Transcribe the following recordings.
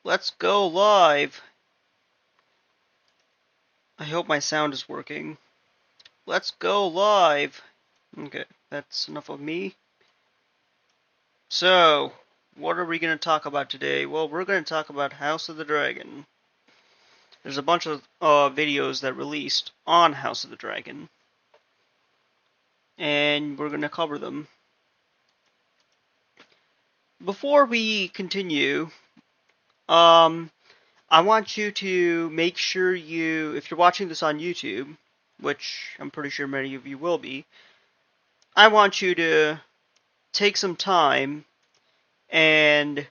Let's go live. I hope my sound is working. Let's go live. Okay, that's enough of me. So, what are we going to talk about today? Well, we're going to talk about House of the Dragon. There's a bunch of videos that released on House of the Dragon, and we're going to cover them. Before we continue, I want you to make sure if you're watching this on YouTube, which I'm pretty sure many of you will be, I want you to take some time and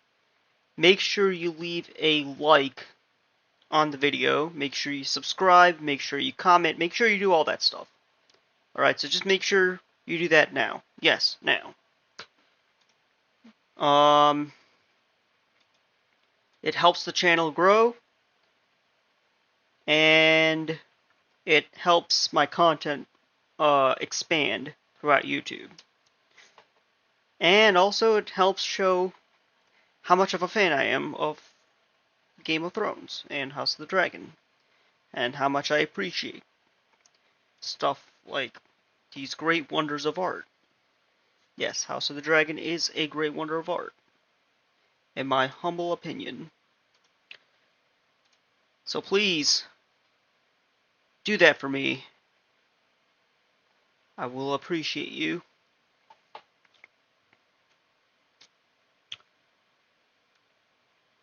make sure you leave a like on the video, make sure you subscribe, make sure you comment, make sure you do all that stuff. Alright, so just make sure you do that now. Yes, now. It helps the channel grow, and it helps my content expand throughout YouTube. And also it helps show how much of a fan I am of Game of Thrones and House of the Dragon, and how much I appreciate stuff like these great wonders of art. Yes, House of the Dragon is a great wonder of art, in my humble opinion. So please, do that for me. I will appreciate you.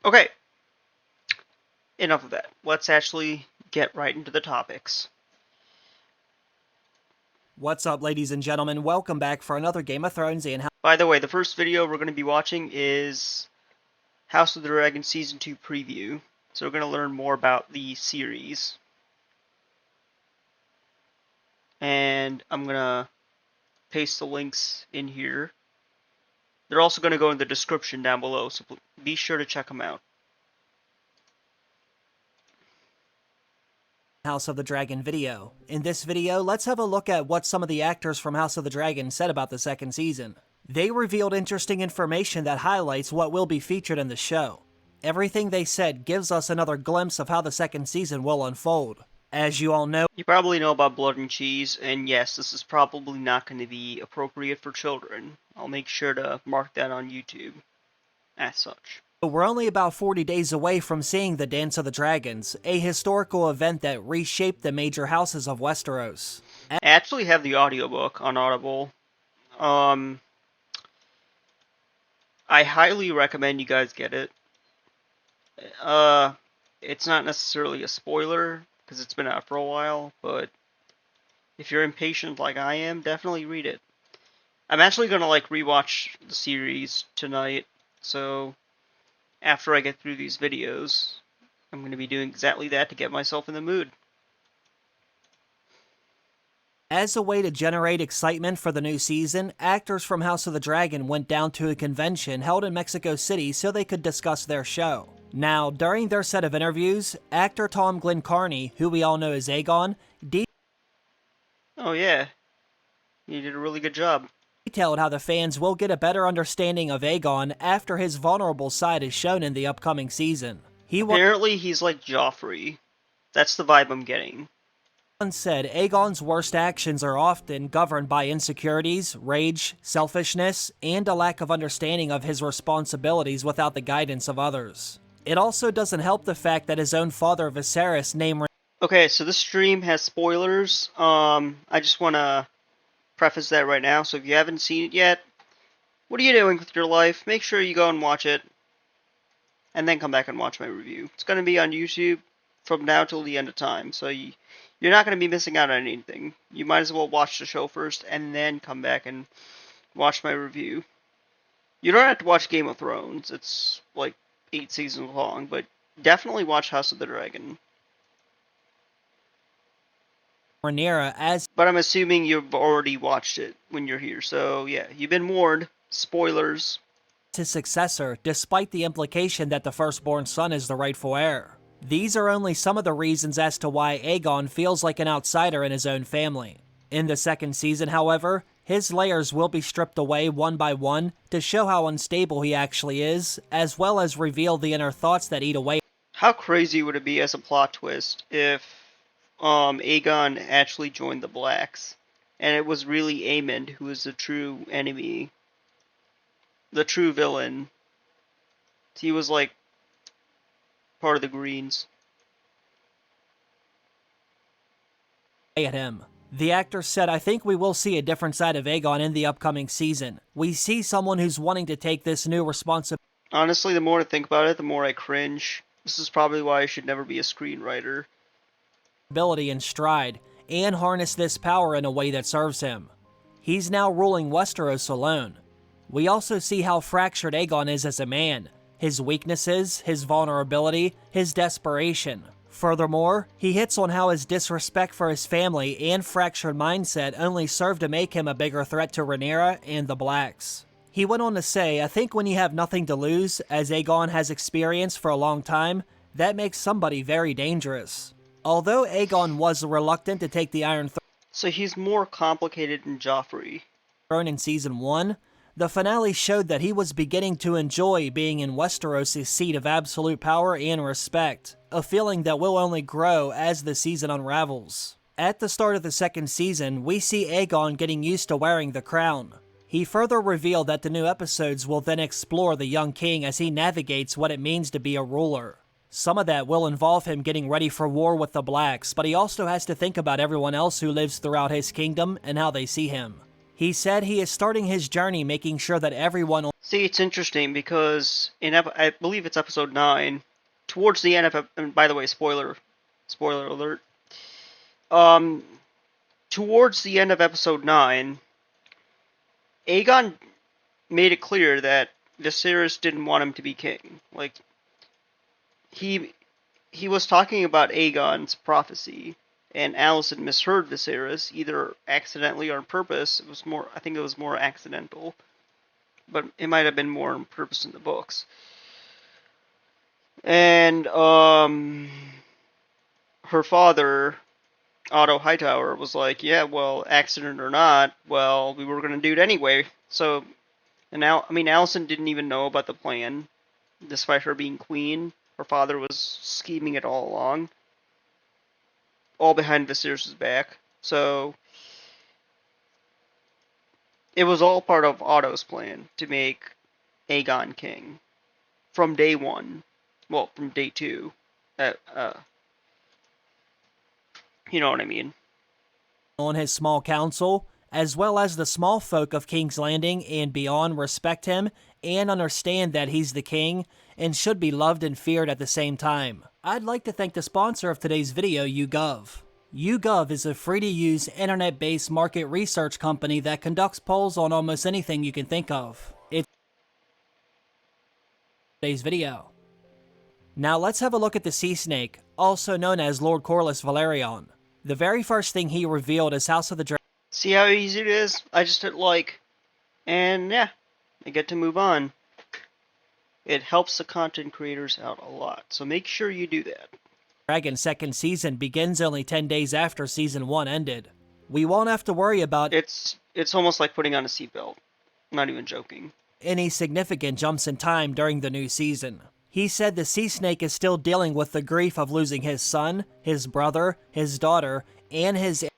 Okay, enough of that. Let's actually get right into the topics. What's up, ladies and gentlemen? Welcome back for another Game of Thrones and... By the way, the first video we're going to be watching is House of the Dragon Season 2 preview. So we're going to learn more about the series. And I'm going to paste the links in here. They're also going to go in the description down below, so be sure to check them out. House of the Dragon video. In this video, let's have a look at what some of the actors from House of the Dragon said about the second season. They revealed interesting information that highlights what will be featured in the show. Everything they said gives us another glimpse of how the second season will unfold. As you all know, you probably know about Blood and Cheese, and yes, this is probably not going to be appropriate for children. I'll make sure to mark that on YouTube as such. We're only about 40 days away from seeing the Dance of the Dragons, a historical event that reshaped the major houses of Westeros. I actually have the audiobook on Audible. I highly recommend you guys get it. It's not necessarily a spoiler, because it's been out for a while, but if you're impatient like I am, definitely read it. I'm actually going to rewatch the series tonight, so after I get through these videos, I'm going to be doing exactly that to get myself in the mood. As a way to generate excitement for the new season, actors from House of the Dragon went down to a convention held in Mexico City so they could discuss their show. Now, during their set of interviews, actor Tom Glencarney, who we all know as Aegon, oh yeah, he did a really good job. Detailed how the fans will get a better understanding of Aegon after his vulnerable side is shown in the upcoming season. Apparently he's like Joffrey. That's the vibe I'm getting. Said Aegon's worst actions are often governed by insecurities, rage, selfishness, and a lack of understanding of his responsibilities without the guidance of others. It also doesn't help the fact that his own father Viserys named... Okay, so this stream has spoilers. I just want to preface that right now, so if you haven't seen it yet, what are you doing with your life? Make sure you go and watch it, and then come back and watch my review. It's going to be on YouTube from now till the end of time, so you're not going to be missing out on anything. You might as well watch the show first, and then come back and watch my review. You don't have to watch Game of Thrones. It's like 8 seasons long, but definitely watch House of the Dragon. But I'm assuming you've already watched it when you're here, so yeah, you've been warned. Spoilers. His successor, despite the implication that the firstborn son is the rightful heir. These are only some of the reasons as to why Aegon feels like an outsider in his own family. In the second season, however, His layers will be stripped away one by one to show how unstable he actually is, as well as reveal the inner thoughts that eat away. How crazy would it be as a plot twist if Aegon actually joined the Blacks, and it was really Aemond who was the true enemy, the true villain. He was like part of the Greens. At him. The actor said, "I think we will see a different side of Aegon in the upcoming season. We see someone who's wanting to take this new responsibility." Honestly, the more I think about it, the more I cringe. This is probably why I should never be a screenwriter. In stride, and harness this power in a way that serves him. He's now ruling Westeros alone. We also see how fractured Aegon is as a man, his weaknesses, his vulnerability, his desperation. Furthermore, he hits on how his disrespect for his family and fractured mindset only served to make him a bigger threat to Rhaenyra and the Blacks. He went on to say, "I think when you have nothing to lose, as Aegon has experienced for a long time, that makes somebody very dangerous." Although Aegon was reluctant to take the Iron So he's more complicated than Joffrey. Throne in Season 1, the finale showed that he was beginning to enjoy being in Westeros' seat of absolute power and respect, a feeling that will only grow as the season unravels. At the start of the second season, we see Aegon getting used to wearing the crown. He further revealed that the new episodes will then explore the young king as he navigates what it means to be a ruler. Some of that will involve him getting ready for war with the Blacks, but he also has to think about everyone else who lives throughout his kingdom and how they see him. He said he is starting his journey making sure that everyone... See, it's interesting because I believe it's episode 9, towards the end of... And by the way, spoiler alert. Towards the end of episode 9, Aegon made it clear that Viserys didn't want him to be king. Like, he was talking about Aegon's prophecy, and Alicent misheard Viserys, either accidentally or on purpose. I think it was more accidental, but it might have been more on purpose in the books. And her father, Otto Hightower, was like, "Yeah, well, accident or not, well, we were gonna do it anyway." So, and now, I mean, Alicent didn't even know about the plan, despite her being queen. Her father was scheming it all along, all behind Viserys' back. So it was all part of Otto's plan to make Aegon king from day one. Well, from day 2. You know what I mean. On his small council, as well as the small folk of King's Landing and beyond, respect him and understand that he's the king and should be loved and feared at the same time. I'd like to thank the sponsor of today's video, YouGov. YouGov is a free-to-use internet-based market research company that conducts polls on almost anything you can think of. It's today's video. Now let's have a look at the Sea Snake, also known as Lord Corlys Velaryon. The very first thing he revealed is House of the Dragon. See how easy it is? I just hit like, and yeah, I get to move on. It helps the content creators out a lot, so make sure you do that. Dragon's second season begins only 10 days after Season 1 ended. We won't have to worry about It's almost like putting on a seatbelt. I'm not even joking. Any significant jumps in time during the new season. He said the Sea Snake is still dealing with the grief of losing his son, his brother, his daughter, and his...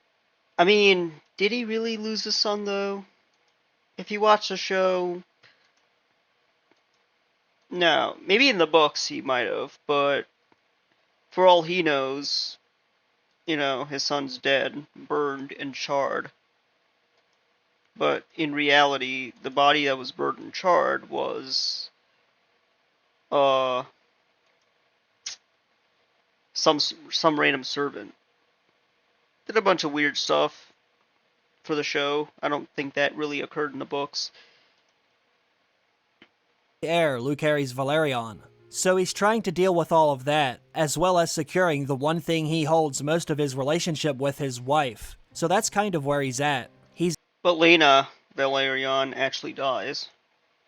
I mean, did he really lose his son, though? If you watch the show... No. Maybe in the books he might have, but... For all he knows, you know, his son's dead, burned, and charred. But in reality, the body that was burned and charred was... some random servant. Did a bunch of weird stuff for the show. I don't think that really occurred in the books. Heir, Lucerys Velaryon. So he's trying to deal with all of that, as well as securing the one thing he holds most of his relationship with, his wife. So that's kind of where he's at. But Lena Velaryon actually dies,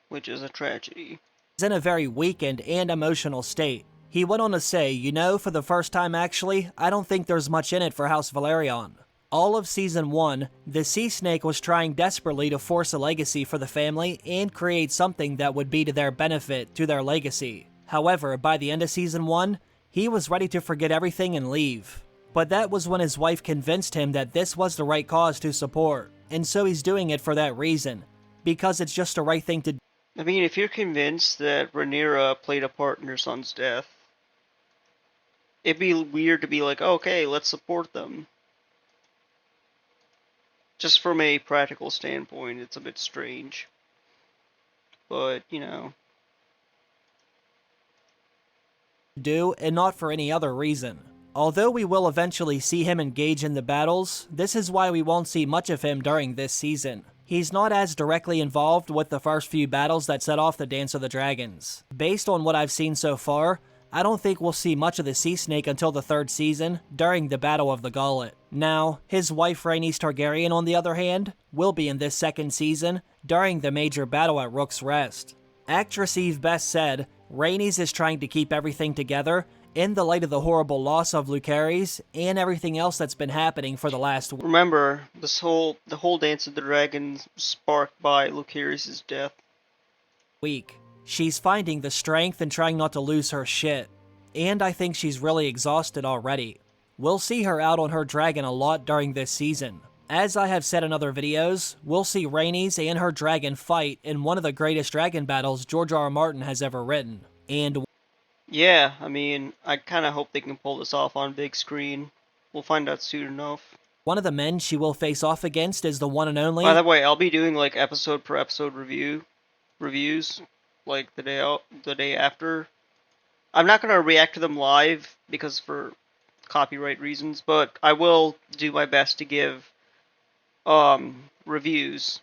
which is a tragedy. He's in a very weakened and emotional state. He went on to say, "You know, for the first time actually, I don't think there's much in it for House Velaryon. All of Season 1, the Sea Snake was trying desperately to force a legacy for the family and create something that would be to their benefit to their legacy. However, by the end of Season 1, he was ready to forget everything and leave. But that was when his wife convinced him that this was the right cause to support, and so he's doing it for that reason, because it's just the right thing to do. I mean, if you're convinced that Rhaenyra played a part in her son's death, it'd be weird to be like, okay, let's support them. Just from a practical standpoint, it's a bit strange. But, you know. Do, and not for any other reason. Although we will eventually see him engage in the battles, this is why we won't see much of him during this season. He's not as directly involved with the first few battles that set off the Dance of the Dragons. Based on what I've seen so far, I don't think we'll see much of the Sea Snake until the third season, during the Battle of the Gauntlet. Now, his wife Rhaenys Targaryen, on the other hand, will be in this second season, during the major battle at Rook's Rest. Actress Eve Best said, Rhaenys is trying to keep everything together, in the light of the horrible loss of Lucerys, and everything else that's been happening for the last week. Remember, the whole Dance of the Dragons sparked by Lucerys' death. She's finding the strength and trying not to lose her shit. And I think she's really exhausted already. We'll see her out on her dragon a lot during this season. As I have said in other videos, we'll see Rhaenys and her dragon fight in one of the greatest dragon battles George R. R. Martin has ever written. And yeah, I mean, I kind of hope they can pull this off on big screen. We'll find out soon enough. One of the men she will face off against is the one and only... By the way, I'll be doing like episode per episode reviews, like the day after. I'm not gonna react to them live because for copyright reasons, but I will do my best to give reviews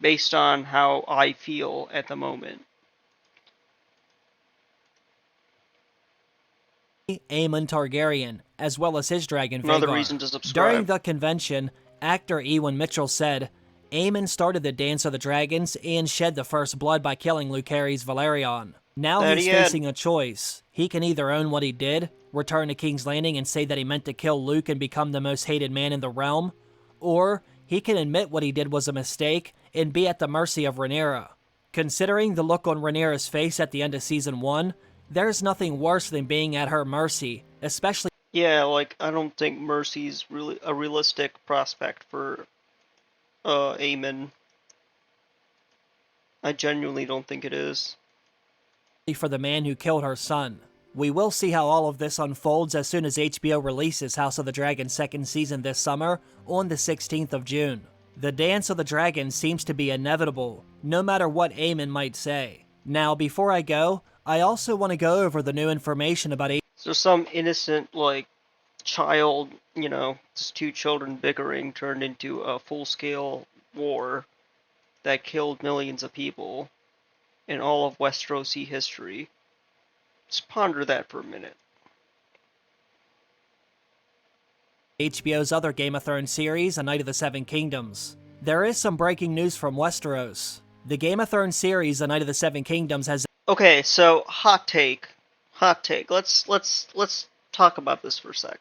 based on how I feel at the moment. Aemon Targaryen, as well as his dragon Another Vhagar. reason to subscribe. During the convention, actor Ewan Mitchell said, Aemon started the Dance of the Dragons and shed the first blood by killing Lucerys Velaryon. Now he's facing a choice. He can either own what he did, return to King's Landing and say that he meant to kill Luke and become the most hated man in the realm, or he can admit what he did was a mistake and be at the mercy of Rhaenyra. Considering the look on Rhaenyra's face at the end of Season 1, there's nothing worse than being at her mercy, especially... Yeah, like, I don't think mercy's really a realistic prospect for Aemon. I genuinely don't think it is. For the man who killed her son. We will see how all of this unfolds as soon as HBO releases House of the Dragon second season this summer on the 16th of June. The Dance of the Dragon seems to be inevitable, no matter what Aemon might say. Now, before I go, I also want to go over the new information about So some innocent, like, child, just two children bickering turned into a full-scale war that killed millions of people in all of Westerosi history. Just ponder that for a minute. HBO's other Game of Thrones series, A Knight of the Seven Kingdoms. There is some breaking news from Westeros. The Game of Thrones series, A Knight of the Seven Kingdoms has... Okay, so hot take. Let's talk about this for a sec.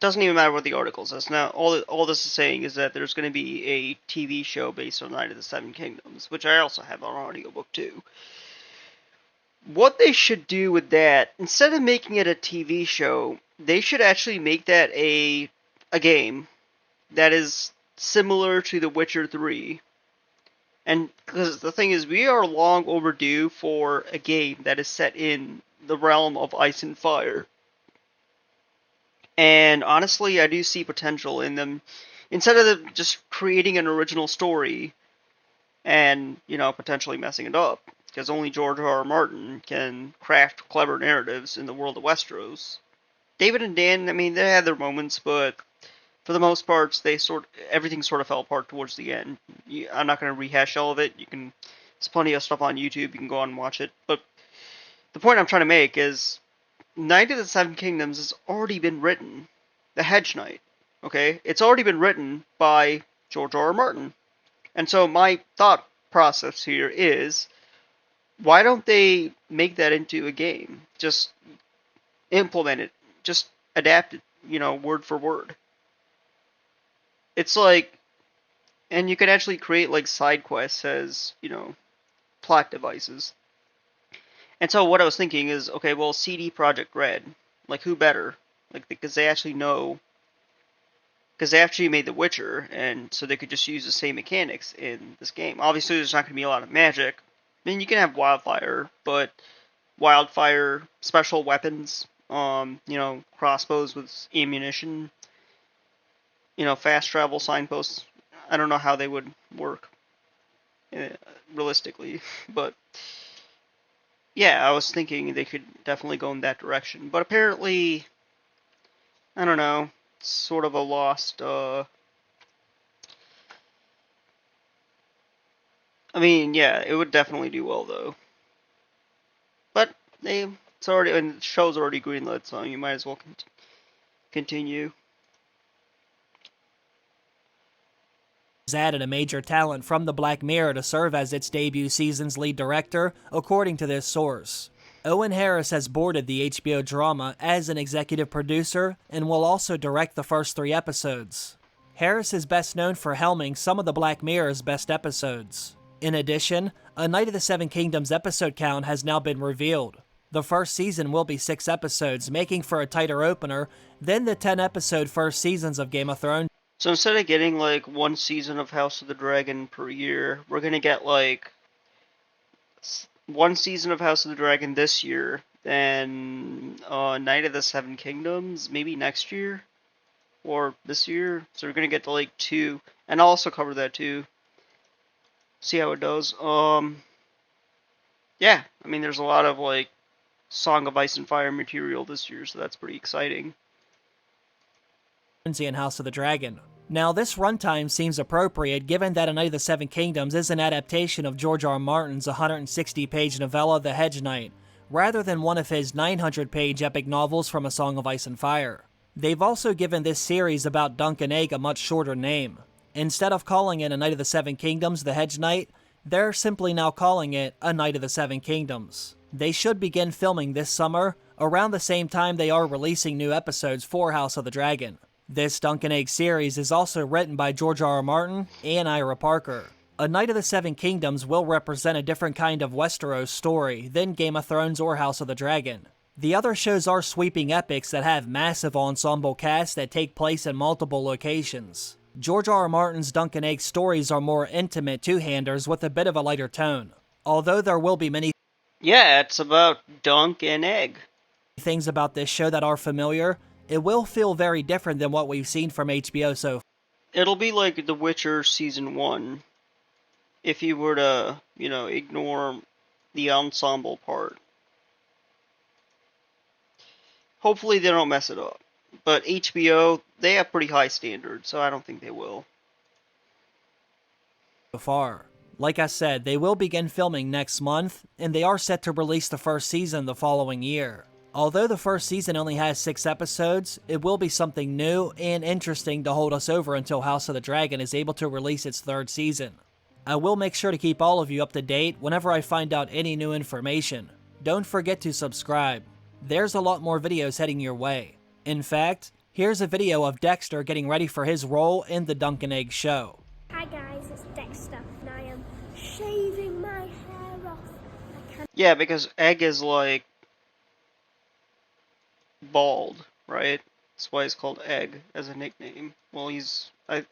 Doesn't even matter what the article says. Now, all this is saying is that there's going to be a TV show based on Knight of the Seven Kingdoms, which I also have on audiobook too. What they should do with that, instead of making it a TV show, they should actually make that a game that is similar to The Witcher 3. And because the thing is, we are long overdue for a game that is set in the realm of ice and fire. And honestly, I do see potential in them. Instead of them just creating an original story and, potentially messing it up. Because only George R. R. Martin can craft clever narratives in the world of Westeros. David and Dan, they had their moments, but for the most part, everything sort of fell apart towards the end. I'm not going to rehash all of it. There's plenty of stuff on YouTube. You can go on and watch it. But the point I'm trying to make is, Knight of the Seven Kingdoms has already been written. The Hedge Knight. Okay? It's already been written by George R. R. Martin. And so my thought process here is, why don't they make that into a game? Just implement it. Just adapt it. word for word. It's like, and you can actually create like side quests as, plot devices. And so what I was thinking is, okay, well, CD Projekt Red, like who better? Like because they actually know, because they actually made The Witcher, and so they could just use the same mechanics in this game. Obviously, there's not going to be a lot of magic. I mean, you can have wildfire, but wildfire special weapons, crossbows with ammunition, fast travel signposts. I don't know how they would work uh, realistically, but yeah, I was thinking they could definitely go in that direction. But apparently, I don't know, it's sort of a lost. I mean, yeah, it would definitely do well though. But it's already, and the show's already greenlit, so you might as well continue. Added a major talent from the Black Mirror to serve as its debut season's lead director, according to this source. Owen Harris has boarded the HBO drama as an executive producer and will also direct the first 3 episodes. Harris is best known for helming some of the Black Mirror's best episodes. In addition, a Night of the Seven Kingdoms episode count has now been revealed. The first season will be 6 episodes, making for a tighter opener than the 10-episode first seasons of Game of Thrones. So instead of getting like one season of House of the Dragon per year, we're gonna get like one season of House of the Dragon this year, then Night of the Seven Kingdoms maybe next year or this year. So we're gonna get to like 2, and I'll also cover that too. See how it does. Yeah, I mean there's a lot of like Song of Ice and Fire material this year, so that's pretty exciting. And House of the Dragon. Now, this runtime seems appropriate given that A Night of the Seven Kingdoms is an adaptation of George R. R. Martin's 160-page novella The Hedge Knight, rather than one of his 900-page epic novels from A Song of Ice and Fire. They've also given this series about Dunk and Egg a much shorter name. Instead of calling it A Night of the Seven Kingdoms The Hedge Knight, they're simply now calling it A Night of the Seven Kingdoms. They should begin filming this summer, around the same time they are releasing new episodes for House of the Dragon. This Dunk and Egg series is also written by George R. R. Martin and Ira Parker. A Night of the Seven Kingdoms will represent a different kind of Westeros story than Game of Thrones or House of the Dragon. The other shows are sweeping epics that have massive ensemble casts that take place in multiple locations. George R. R. Martin's Dunk and Egg stories are more intimate two-handers with a bit of a lighter tone, although there will be many it's about Dunk and Egg. Things about this show that are familiar. It will feel very different than what we've seen from HBO so far. It'll be like The Witcher Season 1, if you were to, ignore the ensemble part. Hopefully they don't mess it up. But HBO, they have pretty high standards, so I don't think they will. Far. Like I said, they will begin filming next month, and they are set to release the first season the following year. Although the first season only has 6 episodes, it will be something new and interesting to hold us over until House of the Dragon is able to release its 3rd season. I will make sure to keep all of you up to date whenever I find out any new information. Don't forget to subscribe. There's a lot more videos heading your way. In fact, here's a video of Dexter getting ready for his role in the Dunk and Egg show. Hi guys, it's Dexter, and I am shaving my hair off. Yeah, because Egg is like bald, right? That's why he's called Egg as a nickname. Well, I'm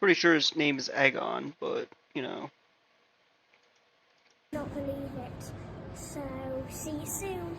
pretty sure his name is Aegon, but, Not believe it. So, see you soon.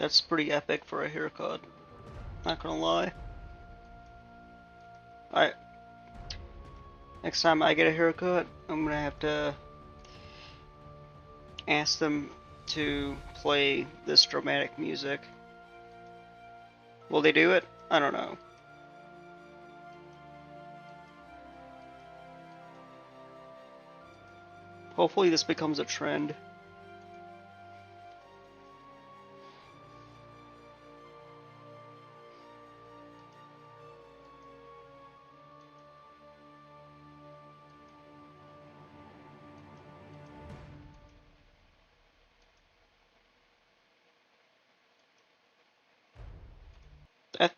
that's pretty epic for a haircut. Not gonna lie. Alright. Next time I get a haircut, I'm gonna have to ask them to play this dramatic music. Will they do it? I don't know. Hopefully this becomes a trend.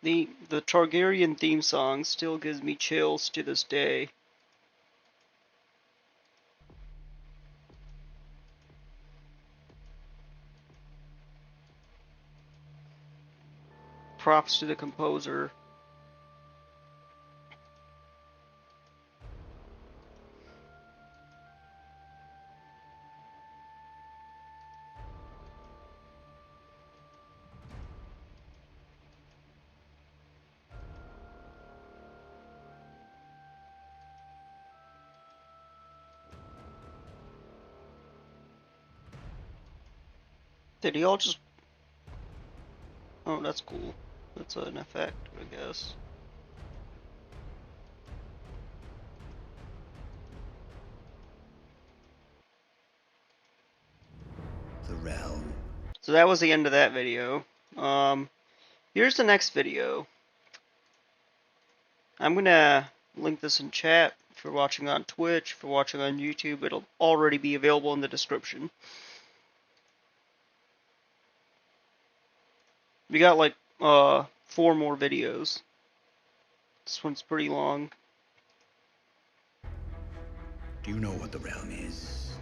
The Targaryen theme song still gives me chills to this day. Props to the composer. Did he all just... Oh, that's cool. That's an effect, I guess. The realm. So that was the end of that video. Here's the next video. I'm gonna link this in chat. If you're watching on Twitch, if you're watching on YouTube, it'll already be available in the description. We got like 4 more videos. This one's pretty long. Do you know what the realm is?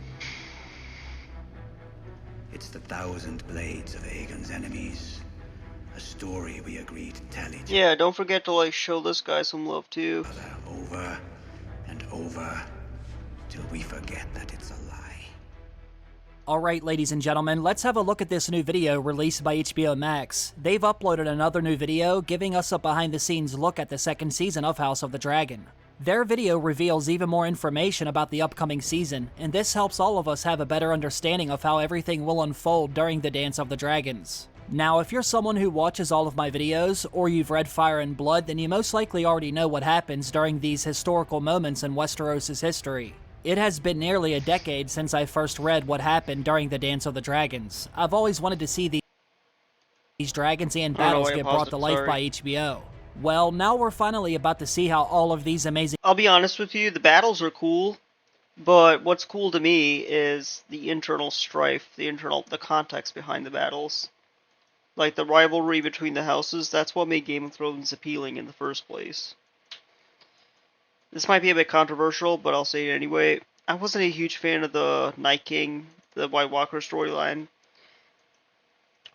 It's the 1,000 blades of Aegon's enemies. A story we agreed to tell each Yeah, don't forget to like show this guy some love too. other over and over till we forget that it's a lie. Alright, ladies and gentlemen, let's have a look at this new video released by HBO Max. They've uploaded another new video giving us a behind-the-scenes look at the second season of House of the Dragon. Their video reveals even more information about the upcoming season, and this helps all of us have a better understanding of how everything will unfold during the Dance of the Dragons. Now, if you're someone who watches all of my videos, or you've read Fire and Blood, then you most likely already know what happens during these historical moments in Westeros' history. It has been nearly a decade since I first read what happened during the Dance of the Dragons. I've always wanted to see these dragons and battles get brought to life by HBO. Well, now we're finally about to see how all of these amazing... I'll be honest with you, the battles are cool, but what's cool to me is the internal strife, the context behind the battles. Like the rivalry between the houses, that's what made Game of Thrones appealing in the first place. This might be a bit controversial, but I'll say it anyway. I wasn't a huge fan of the Night King, the White Walker storyline.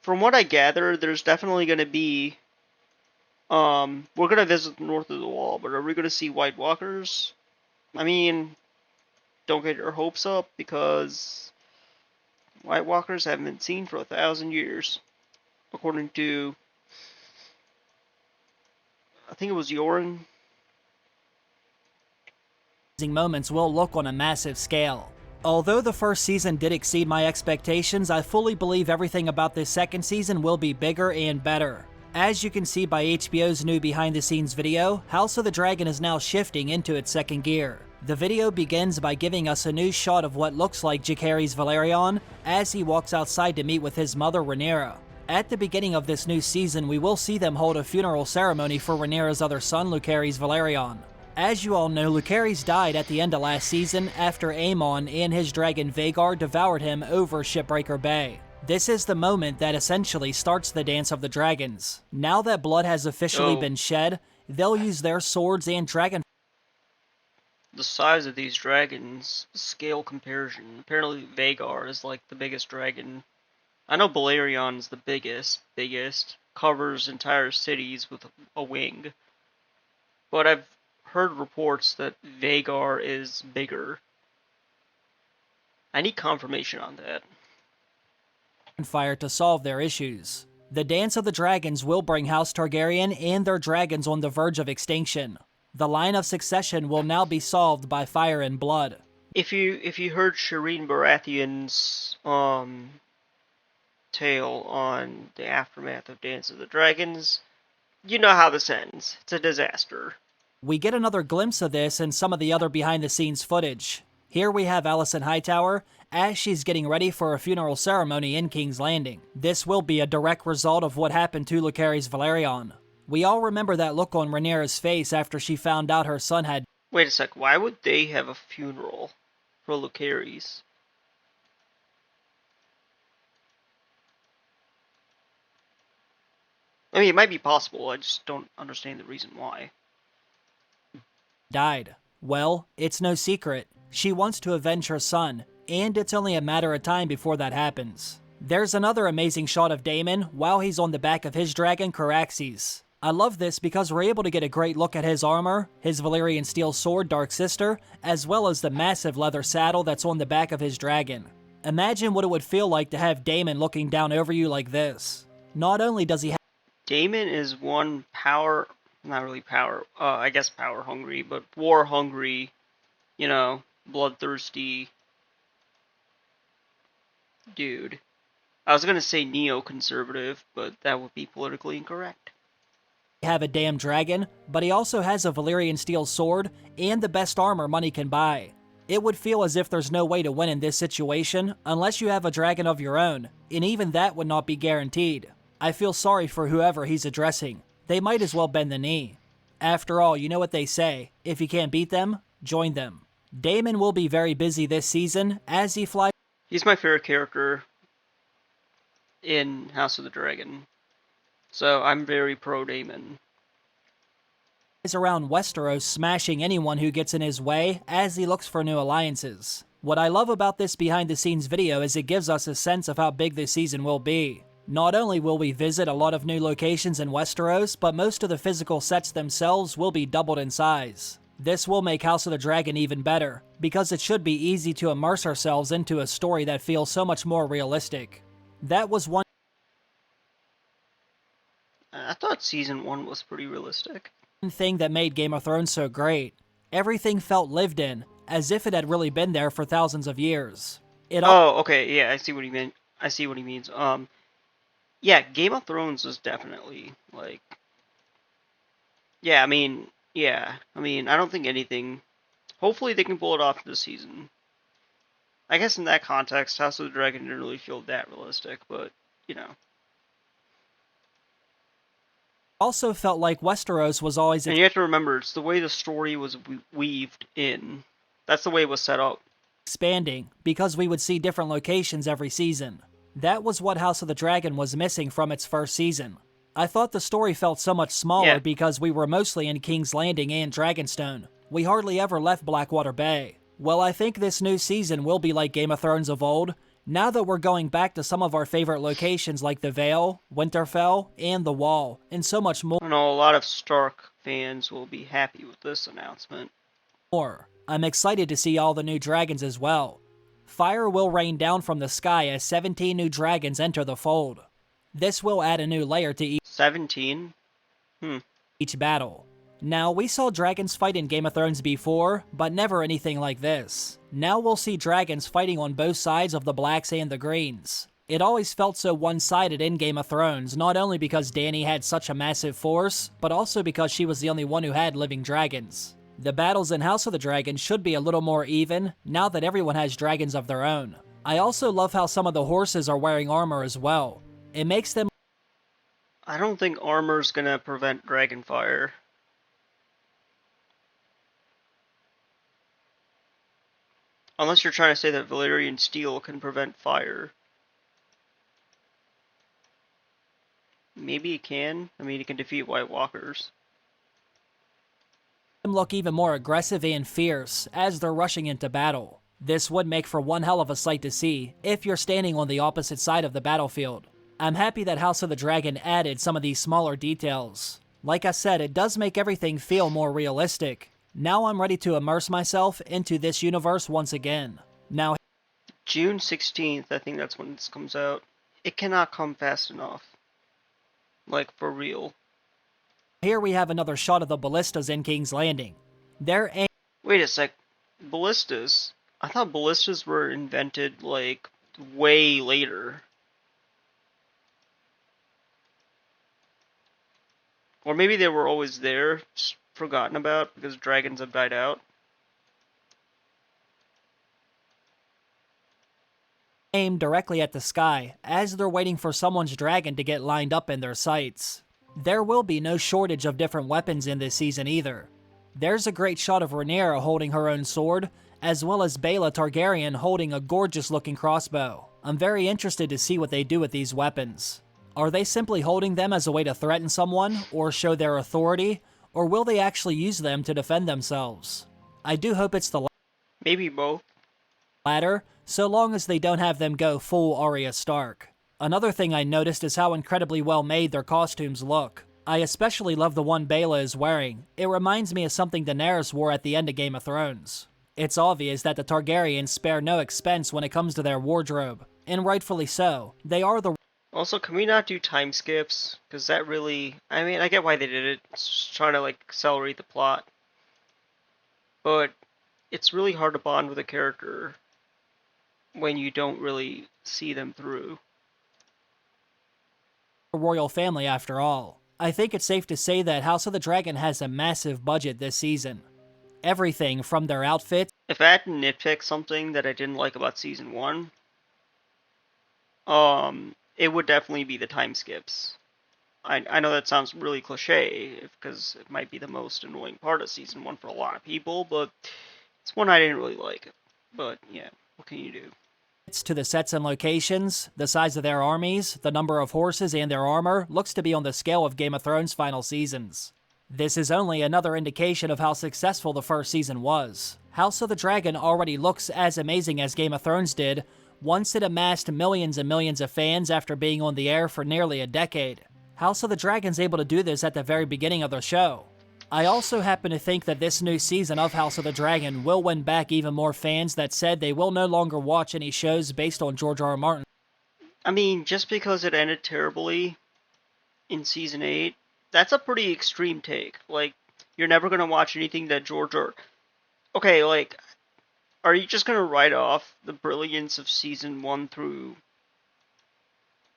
From what I gather, there's definitely going to be... we're going to visit north of the wall, but are we going to see White Walkers? I mean, don't get your hopes up, because White Walkers haven't been seen for 1,000 years. According to... I think it was Yoren. moments will look on a massive scale. Although the first season did exceed my expectations, I fully believe everything about this second season will be bigger and better. As you can see by HBO's new behind the scenes video, House of the Dragon is now shifting into its second gear. The video begins by giving us a new shot of what looks like Jacaerys Velaryon as he walks outside to meet with his mother Rhaenyra. At the beginning of this new season, we will see them hold a funeral ceremony for Rhaenyra's other son, Lucerys Velaryon. As you all know, Lucerys died at the end of last season after Aemon and his dragon Vhagar devoured him over Shipbreaker Bay. This is the moment that essentially starts the Dance of the Dragons. Now that blood has officially been shed, they'll use their swords and dragon... The size of these dragons, scale comparison. Apparently Vhagar is like the biggest dragon. I know Balerion is the biggest, covers entire cities with a wing. But I've heard reports that Vhagar is bigger. I need confirmation on that. Fire to solve their issues. The Dance of the Dragons will bring House Targaryen and their dragons on the verge of extinction. The line of succession will now be solved by Fire and Blood. If you heard Shireen Baratheon's tale on the aftermath of Dance of the Dragons, you know how this ends. It's a disaster. We get another glimpse of this in some of the other behind-the-scenes footage. Here we have Alicent Hightower as she's getting ready for a funeral ceremony in King's Landing. This will be a direct result of what happened to Lucerys Velaryon. We all remember that look on Rhaenyra's face after she found out her son had... Wait a sec, why would they have a funeral for Lucerys? I mean, it might be possible, I just don't understand the reason why. died. Well, it's no secret. She wants to avenge her son, and it's only a matter of time before that happens. There's another amazing shot of Daemon while he's on the back of his dragon Caraxes. I love this because we're able to get a great look at his armor, his Valyrian steel sword Dark Sister, as well as the massive leather saddle that's on the back of his dragon. Imagine what it would feel like to have Daemon looking down over you like this. Not only does he have... Daemon is one power, not really power, I guess power hungry, but war hungry, you know, bloodthirsty dude. I was gonna say neoconservative, but that would be politically incorrect. have a damn dragon, but he also has a Valyrian steel sword and the best armor money can buy. It would feel as if there's no way to win in this situation unless you have a dragon of your own, and even that would not be guaranteed. I feel sorry for whoever he's addressing. They might as well bend the knee. After all, you know what they say, if you can't beat them, join them. Daemon will be very busy this season as he flies... He's my favorite character in House of the Dragon, so I'm very pro Daemon. around Westeros smashing anyone who gets in his way as he looks for new alliances. What I love about this behind the scenes video is it gives us a sense of how big this season will be. Not only will we visit a lot of new locations in Westeros, but most of the physical sets themselves will be doubled in size. This will make House of the Dragon even better, because it should be easy to immerse ourselves into a story that feels so much more realistic. That was one I thought Season 1 was pretty realistic. thing that made Game of Thrones so great. Everything felt lived in, as if it had really been there for thousands of years. Okay, yeah, I see what he meant. I see what he means. Yeah, Game of Thrones is definitely, like... Yeah, I mean, I don't think anything... Hopefully they can pull it off this season. I guess in that context, House of the Dragon didn't really feel that realistic, but, you know. also felt like Westeros was always... And you have to remember, it's the way the story was weaved in. That's the way it was set up. expanding, because we would see different locations every season. That was what House of the Dragon was missing from its first season. I thought the story felt so much smaller because we were mostly in King's Landing and Dragonstone. We hardly ever left Blackwater Bay. Well, I think this new season will be like Game of Thrones of old, now that we're going back to some of our favorite locations like the Vale, Winterfell, and the Wall, and so much more. I know a lot of Stark fans will be happy with this announcement. I'm excited to see all the new dragons as well. Fire will rain down from the sky as 17 new dragons enter the fold. This will add a new layer to 17? each battle. Now, we saw dragons fight in Game of Thrones before, but never anything like this. Now we'll see dragons fighting on both sides of the blacks and the greens. It always felt so one-sided in Game of Thrones, not only because Dany had such a massive force, but also because she was the only one who had living dragons. The battles in House of the Dragon should be a little more even, now that everyone has dragons of their own. I also love how some of the horses are wearing armor as well. It makes them... I don't think armor's gonna prevent Dragonfire. Unless you're trying to say that Valyrian steel can prevent fire. Maybe it can. I mean, it can defeat White Walkers. look even more aggressive and fierce as they're rushing into battle. This would make for one hell of a sight to see if you're standing on the opposite side of the battlefield. I'm happy that House of the Dragon added some of these smaller details. Like I said, it does make everything feel more realistic. Now I'm ready to immerse myself into this universe once again. Now, June 16th, I think that's when this comes out. It cannot come fast enough. Like, for real. here we have another shot of the ballistas in King's Landing. They're Wait a sec. Ballistas? I thought ballistas were invented, like, way later. Or maybe they were always there, just forgotten about because dragons have died out. Aim directly at the sky as they're waiting for someone's dragon to get lined up in their sights. There will be no shortage of different weapons in this season either. There's a great shot of Rhaenyra holding her own sword, as well as Baela Targaryen holding a gorgeous looking crossbow. I'm very interested to see what they do with these weapons. Are they simply holding them as a way to threaten someone, or show their authority, or will they actually use them to defend themselves? I do hope it's the Maybe both. latter, so long as they don't have them go full Arya Stark. Another thing I noticed is how incredibly well made their costumes look. I especially love the one Baela is wearing. It reminds me of something Daenerys wore at the end of Game of Thrones. It's obvious that the Targaryens spare no expense when it comes to their wardrobe, and rightfully so. They are the Also, can we not do time skips? Because that really... I mean, I get why they did it. It's just trying to, like, accelerate the plot. But it's really hard to bond with a character when you don't really see them through. royal family after all. I think it's safe to say that House of the Dragon has a massive budget this season. Everything from their outfits. If I had to nitpick something that I didn't like about Season 1, it would definitely be the time skips. I know that sounds really cliche, because it might be the most annoying part of Season 1 for a lot of people, but it's one I didn't really like. But, yeah, what can you do? To the sets and locations, the size of their armies, the number of horses, and their armor looks to be on the scale of Game of Thrones' final seasons. This is only another indication of how successful the first season was. House of the Dragon already looks as amazing as Game of Thrones did, once it amassed millions and millions of fans after being on the air for nearly a decade. House of the Dragon's able to do this at the very beginning of the show. I also happen to think that this new season of House of the Dragon will win back even more fans that said they will no longer watch any shows based on George R. R. Martin. I mean, just because it ended terribly in Season 8, that's a pretty extreme take. Like, you're never going to watch anything that George R. Okay, like, are you just going to write off the brilliance of Season 1 through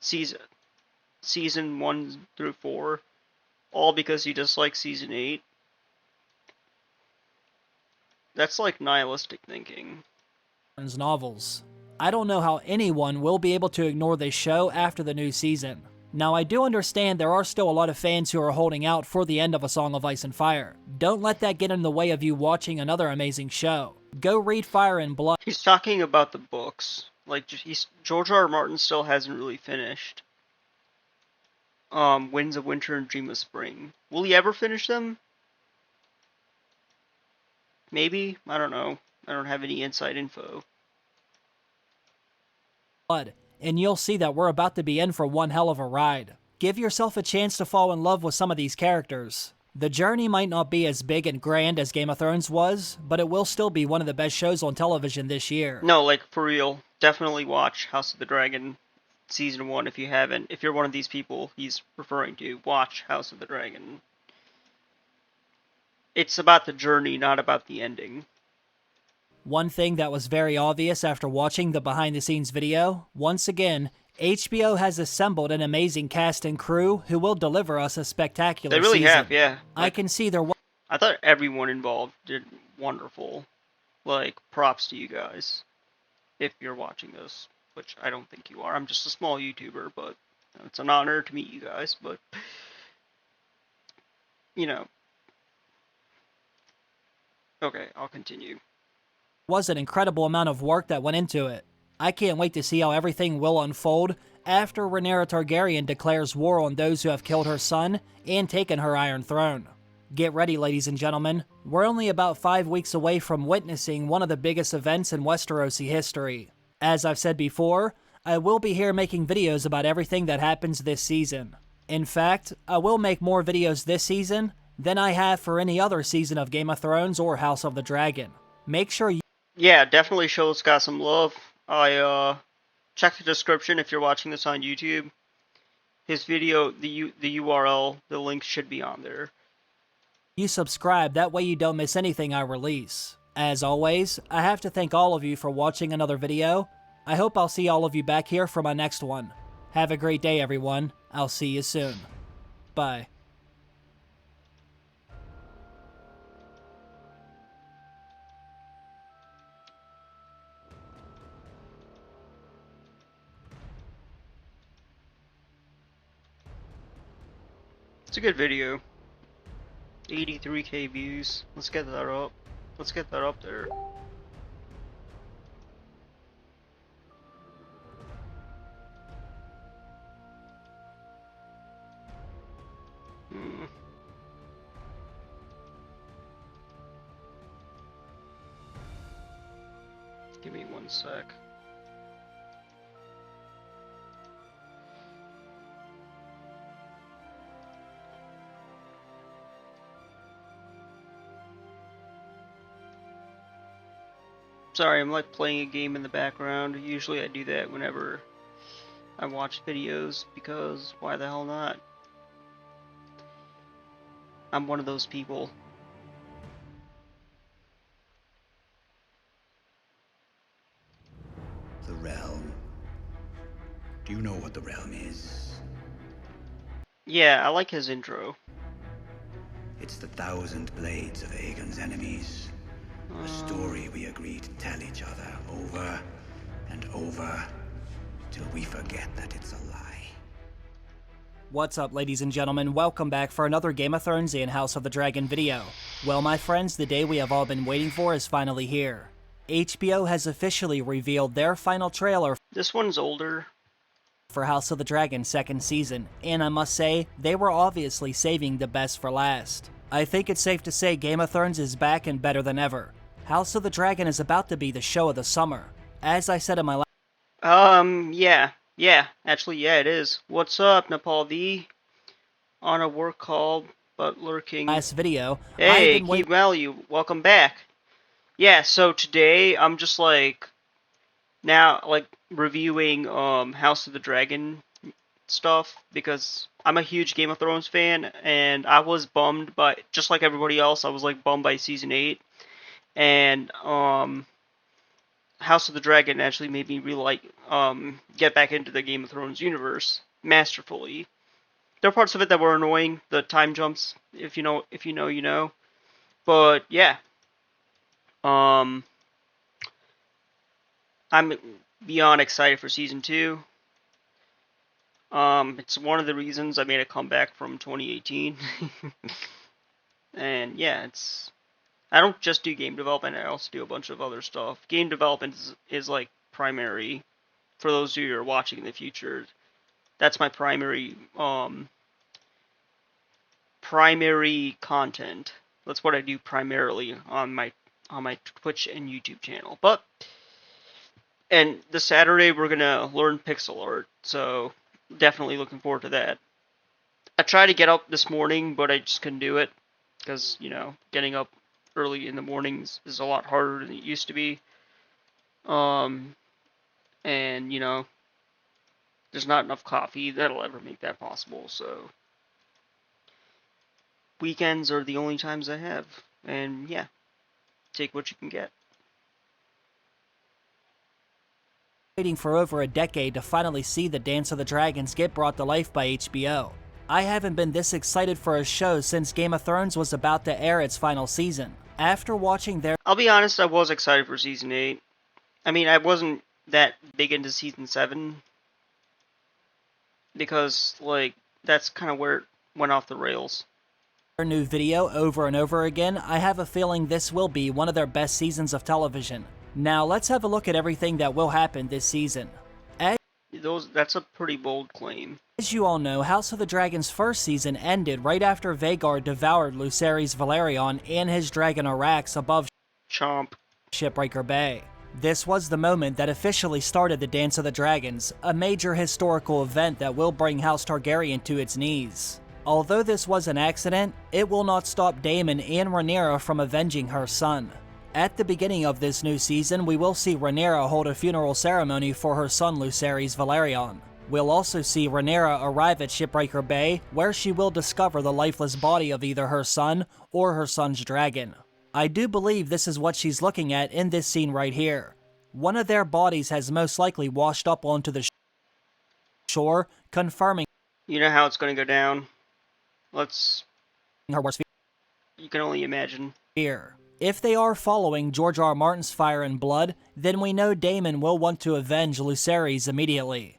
Season 1 through 4, all because you dislike Season 8? That's like nihilistic thinking. Novels. I don't know how anyone will be able to ignore this show after the new season. Now, I do understand there are still a lot of fans who are holding out for the end of A Song of Ice and Fire. Don't let that get in the way of you watching another amazing show. Go read Fire and Blood. He's talking about the books. Like, George R. R. Martin still hasn't really finished Winds of Winter and Dream of Spring. Will he ever finish them? Maybe? I don't know. I don't have any inside info. And you'll see that we're about to be in for one hell of a ride. Give yourself a chance to fall in love with some of these characters. The journey might not be as big and grand as Game of Thrones was, but it will still be one of the best shows on television this year. No, like, for real. Definitely watch House of the Dragon Season 1 if you haven't. If you're one of these people he's referring to, watch House of the Dragon. It's about the journey, not about the ending. One thing that was very obvious after watching the behind-the-scenes video, once again, HBO has assembled an amazing cast and crew who will deliver us a spectacular season. They really have, yeah. I can see their... I thought everyone involved did wonderful. Like, props to you guys. If you're watching this, which I don't think you are. I'm just a small YouTuber, but it's an honor to meet you guys, but... You know. Okay, I'll continue. Was an incredible amount of work that went into it. I can't wait to see how everything will unfold after Rhaenyra Targaryen declares war on those who have killed her son and taken her Iron Throne. Get ready, ladies and gentlemen. We're only about 5 weeks away from witnessing one of the biggest events in Westerosi history. As I've said before, I will be here making videos about everything that happens this season. In fact, I will make more videos this season than I have for any other season of Game of Thrones or House of the Dragon. Make sure you... Yeah, definitely show this guy some love. Check the description if you're watching this on YouTube. His video, the URL, the link should be on there. You subscribe, that way you don't miss anything I release. As always, I have to thank all of you for watching another video. I hope I'll see all of you back here for my next one. Have a great day, everyone. I'll see you soon. Bye. It's a good video. 83k views. Let's get that up. Let's get that up there. Give me 1 sec. Sorry, I'm like playing a game in the background. Usually I do that whenever I watch videos, because why the hell not? I'm one of those people. The realm. Do you know what the realm is? Yeah, I like his intro. It's the 1,000 blades of Aegon's enemies. A story we agree to tell each other over and over till we forget that it's a lie. What's up, ladies and gentlemen? Welcome back for another Game of Thrones and House of the Dragon video. Well, my friends, the day we have all been waiting for is finally here. HBO has officially revealed their final trailer This one's older. for House of the Dragon second season, and I must say, they were obviously saving the best for last. I think it's safe to say Game of Thrones is back and better than ever. House of the Dragon is about to be the show of the summer. As I said in my Actually, it is. What's up, Nepal V? On a work call, but lurking. last video, Hey, I've been Keith Value, welcome back. Yeah, so today I'm just reviewing House of the Dragon stuff, because I'm a huge Game of Thrones fan, and I was bummed by, just like everybody else, I was like bummed by season 8. And House of the Dragon actually made me really get back into the Game of Thrones universe masterfully. There are parts of it that were annoying, the time jumps, if you know, you know. But yeah, I'm beyond excited for season 2. It's one of the reasons I made a comeback from 2018. And yeah, I don't just do game development, I also do a bunch of other stuff. Game development is like primary, for those of you who are watching in the future. That's my primary content. That's what I do primarily on my Twitch and YouTube channel. And this Saturday we're gonna learn pixel art, so definitely looking forward to that. I tried to get up this morning, but I just couldn't do it, because, you know, getting up early in the mornings is a lot harder than it used to be. And, you know, there's not enough coffee that'll ever make that possible, so weekends are the only times I have. And yeah, take what you can get. waiting for over a decade to finally see the Dance of the Dragons get brought to life by HBO. I haven't been this excited for a show since Game of Thrones was about to air its final season. After watching their I'll be honest, I was excited for season 8. I mean, I wasn't that big into season 7, because, like, that's kind of where it went off the rails. new video over and over again, I have a feeling this will be one of their best seasons of television. Now let's have a look at everything that will happen this season. That's a pretty bold claim. As you all know, House of the Dragon's first season ended right after Vhagar devoured Lucerys Velaryon and his dragon Arax above Chomp. Shipbreaker Bay. This was the moment that officially started the Dance of the Dragons, a major historical event that will bring House Targaryen to its knees. Although this was an accident, it will not stop Daemon and Rhaenyra from avenging her son. At the beginning of this new season, we will see Rhaenyra hold a funeral ceremony for her son Lucerys Velaryon. We'll also see Rhaenyra arrive at Shipbreaker Bay, where she will discover the lifeless body of either her son or her son's dragon. I do believe this is what she's looking at in this scene right here. One of their bodies has most likely washed up onto the shore, confirming You know how it's going to go down. her worst You can only imagine. fear. If they are following George R. R. Martin's Fire and Blood, then we know Daemon will want to avenge Lucerys immediately.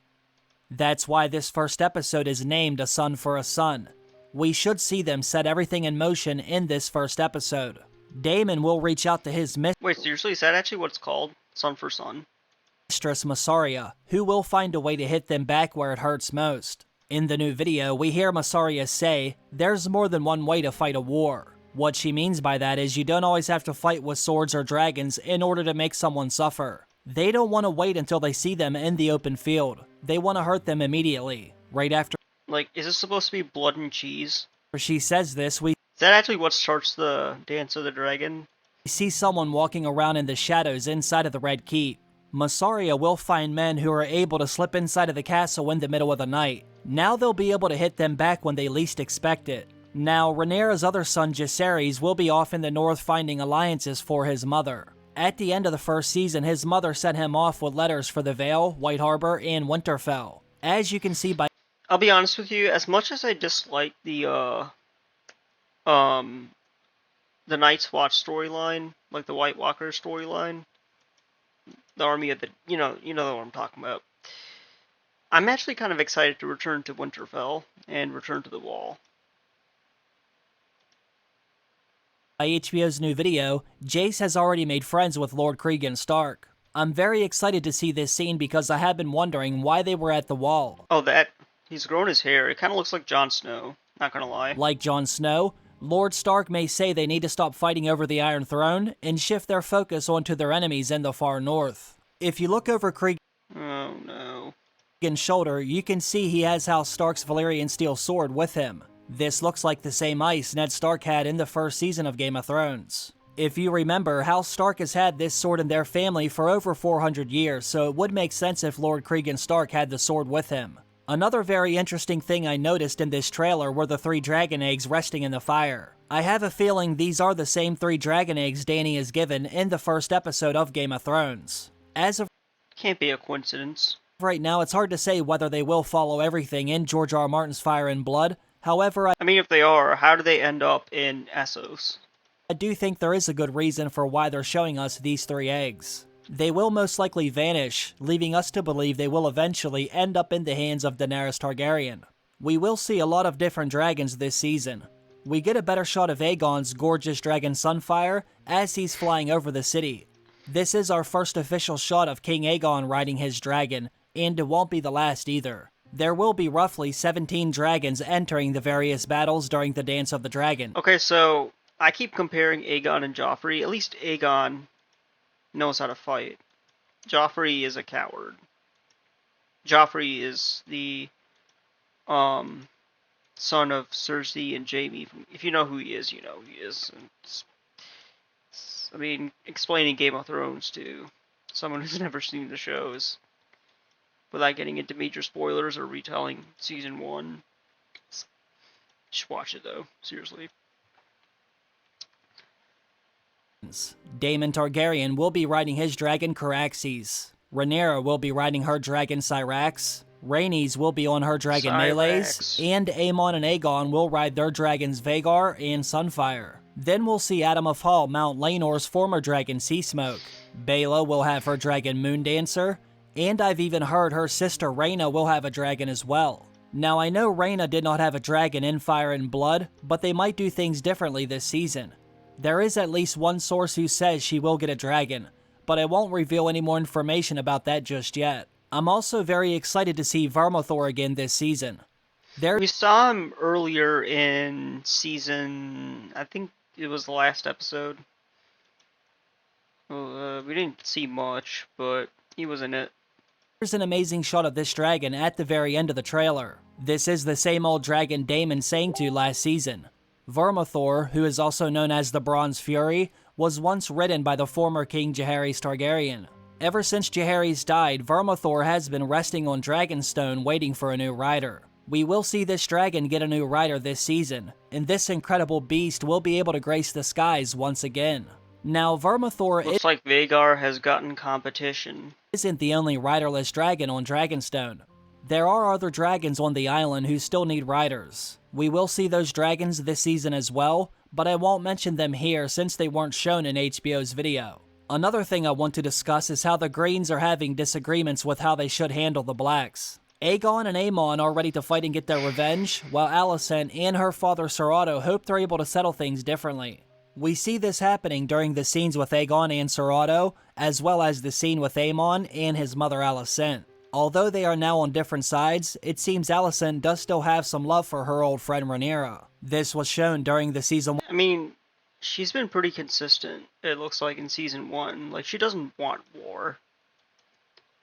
That's why this first episode is named A Son for a Son. We should see them set everything in motion in this first episode. Daemon will reach out to his Wait, seriously? Is that actually what it's called? Son for Son? mistress Massaria, who will find a way to hit them back where it hurts most. In the new video, we hear Massaria say, there's more than one way to fight a war. What she means by that is you don't always have to fight with swords or dragons in order to make someone suffer. They don't want to wait until they see them in the open field. They want to hurt them immediately, right after. Like, is this supposed to be blood and cheese? She says this, we Is that actually what starts the Dance of the Dragon? see someone walking around in the shadows inside of the Red Keep. Massaria will find men who are able to slip inside of the castle in the middle of the night. Now they'll be able to hit them back when they least expect it. Now, Rhaenyra's other son, Jacaerys, will be off in the north finding alliances for his mother. At the end of the first season, his mother sent him off with letters for the Vale, White Harbor, and Winterfell. As you can see by I'll be honest with you, as much as I dislike the Night's Watch storyline, like the White Walker storyline, the army of the, you know what I'm talking about. I'm actually kind of excited to return to Winterfell and return to the Wall. HBO's new video, Jace has already made friends with Lord Cregan Stark. I'm very excited to see this scene because I have been wondering why they were at the Wall. Oh, he's grown his hair. It kind of looks like Jon Snow, not gonna lie. Like Jon Snow, Lord Stark may say they need to stop fighting over the Iron Throne and shift their focus onto their enemies in the far north. If you look over Cregan's Oh no. shoulder, you can see he has House Stark's Valyrian steel sword with him. This looks like the same ice Ned Stark had in the first season of Game of Thrones. If you remember, House Stark has had this sword in their family for over 400 years, so it would make sense if Lord Cregan Stark had the sword with him. Another very interesting thing I noticed in this trailer were the 3 dragon eggs resting in the fire. I have a feeling these are the same 3 dragon eggs Dany is given in the first episode of Game of Thrones. As of Can't be a coincidence. right now, it's hard to say whether they will follow everything in George R. R. Martin's Fire and Blood. However, I mean, if they are, how do they end up in Essos? I do think there is a good reason for why they're showing us these 3 eggs. They will most likely vanish, leaving us to believe they will eventually end up in the hands of Daenerys Targaryen. We will see a lot of different dragons this season. We get a better shot of Aegon's gorgeous dragon Sunfire as he's flying over the city. This is our first official shot of King Aegon riding his dragon, and it won't be the last either. There will be roughly 17 dragons entering the various battles during the Dance of the Dragon. Okay, so I keep comparing Aegon and Joffrey. At least Aegon knows how to fight. Joffrey is a coward. Joffrey is the son of Cersei and Jaime. If you know who he is, you know who he is. I mean, explaining Game of Thrones to someone who's never seen the shows without getting into major spoilers or retelling season 1. Just watch it though, seriously. Daemon Targaryen will be riding his dragon Caraxes. Rhaenyra will be riding her dragon Syrax. Rhaenys will be on her dragon Meleys. And Aemon and Aegon will ride their dragons Vhagar and Sunfire. Then we'll see Adam of Hall mount Laenor's former dragon Seasmoke. Baela will have her dragon Moondancer. And I've even heard her sister Rhaena will have a dragon as well. Now I know Rhaena did not have a dragon in Fire and Blood, but they might do things differently this season. There is at least one source who says she will get a dragon, but I won't reveal any more information about that just yet. I'm also very excited to see Vermithor again this season. We saw him earlier in season, I think it was the last episode. We didn't see much, but he was in it. Here's an amazing shot of this dragon at the very end of the trailer. This is the same old dragon Daemon sang to last season. Vermithor, who is also known as the Bronze Fury, was once ridden by the former King Jaehaerys Targaryen. Ever since Jaehaerys died, Vermithor has been resting on Dragonstone waiting for a new rider. We will see this dragon get a new rider this season, and this incredible beast will be able to grace the skies once again. Now, Vermithor Looks like Vhagar has gotten competition. isn't the only riderless dragon on Dragonstone. There are other dragons on the island who still need riders. We will see those dragons this season as well, but I won't mention them here since they weren't shown in HBO's video. Another thing I want to discuss is how the Greens are having disagreements with how they should handle the Blacks. Aegon and Aemon are ready to fight and get their revenge, while Alicent and her father Ser Otto hope they're able to settle things differently. We see this happening during the scenes with Aegon and Ser Otto, as well as the scene with Aemon and his mother Alicent. Although they are now on different sides, it seems Alicent does still have some love for her old friend Rhaenyra. This was shown during the season. I mean, she's been pretty consistent, it looks like, in season 1. Like, she doesn't want war.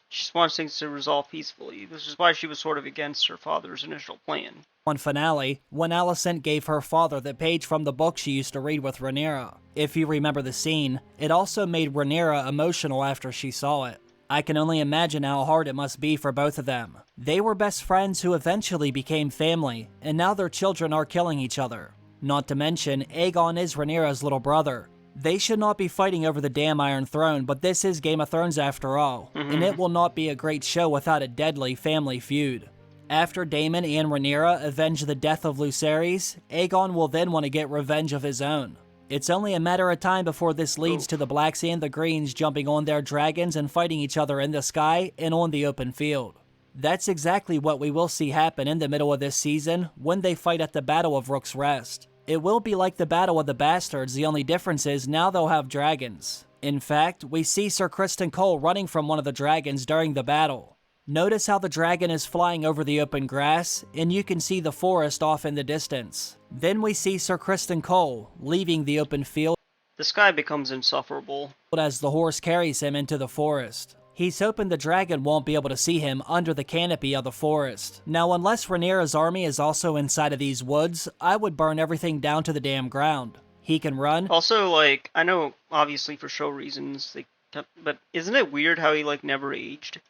She just wants things to resolve peacefully. This is why she was sort of against her father's initial plan. On finale, when Alicent gave her father the page from the book she used to read with Rhaenyra. If you remember the scene, it also made Rhaenyra emotional after she saw it. I can only imagine how hard it must be for both of them. They were best friends who eventually became family, and now their children are killing each other. Not to mention, Aegon is Rhaenyra's little brother. They should not be fighting over the damn Iron Throne, but this is Game of Thrones after all, and it will not be a great show without a deadly family feud. After Daemon and Rhaenyra avenge the death of Lucerys, Aegon will then want to get revenge of his own. It's only a matter of time before this leads to the Blacks and the Greens jumping on their dragons and fighting each other in the sky and on the open field. That's exactly what we will see happen in the middle of this season when they fight at the Battle of Rook's Rest. It will be like the Battle of the Bastards, the only difference is now they'll have dragons. In fact, we see Sir Criston Cole running from one of the dragons during the battle. Notice how the dragon is flying over the open grass, and you can see the forest off in the distance. Then we see Sir Criston Cole leaving the open field. The sky becomes insufferable As the horse carries him into the forest. He's hoping the dragon won't be able to see him under the canopy of the forest. Now, unless Rhaenyra's army is also inside of these woods, I would burn everything down to the damn ground. He can run. Also, like, I know, obviously for show reasons, but isn't it weird how he, like, never aged?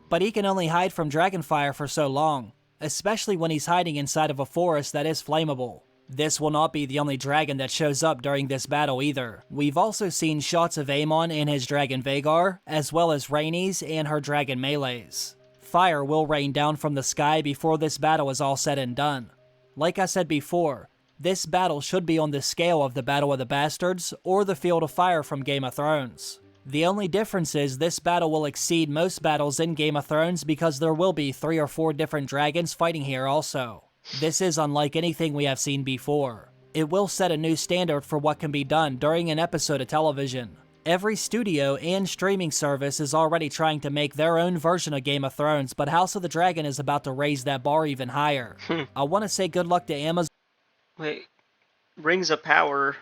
But he can only hide from dragonfire for so long, especially when he's hiding inside of a forest that is flammable. This will not be the only dragon that shows up during this battle either. We've also seen shots of Aemon and his dragon Vhagar, as well as Rhaenys and her dragon Meleys. Fire will rain down from the sky before this battle is all said and done. Like I said before, this battle should be on the scale of the Battle of the Bastards or the Field of Fire from Game of Thrones. The only difference is this battle will exceed most battles in Game of Thrones because there will be 3 or 4 different dragons fighting here also. This is unlike anything we have seen before. It will set a new standard for what can be done during an episode of television. Every studio and streaming service is already trying to make their own version of Game of Thrones, but House of the Dragon is about to raise that bar even higher. I want to say good luck to Amazon. Wait, Rings of Power.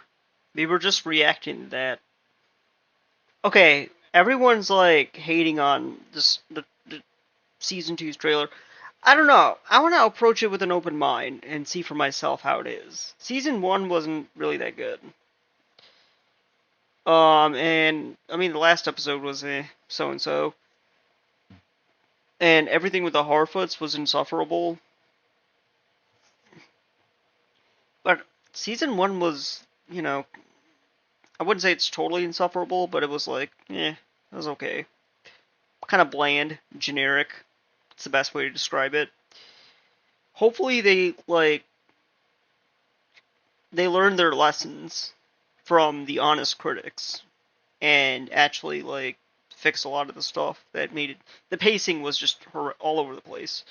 We were just reacting to that. Okay, everyone's like hating on the season 2's trailer. I don't know. I want to approach it with an open mind and see for myself how it is. Season 1 wasn't really that good. And I mean the last episode was so and so. And everything with the Harfoots was insufferable. But season 1 was, you know, I wouldn't say it's totally insufferable, but it was like, it was okay. Kind of bland, generic. It's the best way to describe it. Hopefully they learn their lessons from the honest critics and actually fix a lot of the stuff that made it. The pacing was just all over the place.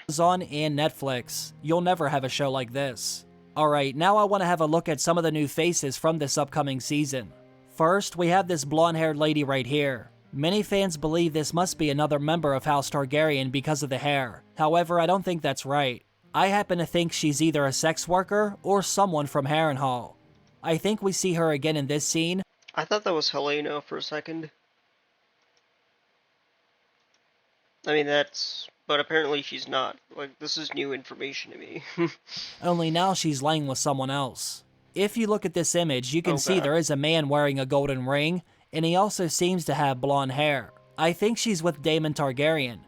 Amazon and Netflix. You'll never have a show like this. Alright, now I want to have a look at some of the new faces from this upcoming season. First, we have this blonde-haired lady right here. Many fans believe this must be another member of House Targaryen because of the hair. However, I don't think that's right. I happen to think she's either a sex worker or someone from Harrenhal. I think we see her again in this scene. I thought that was Helena for a second. I mean, but apparently she's not. Like, this is new information to me. Only now she's laying with someone else. If you look at this image, you can see there is a man wearing a golden ring, and he also seems to have blonde hair. I think she's with Daemon Targaryen.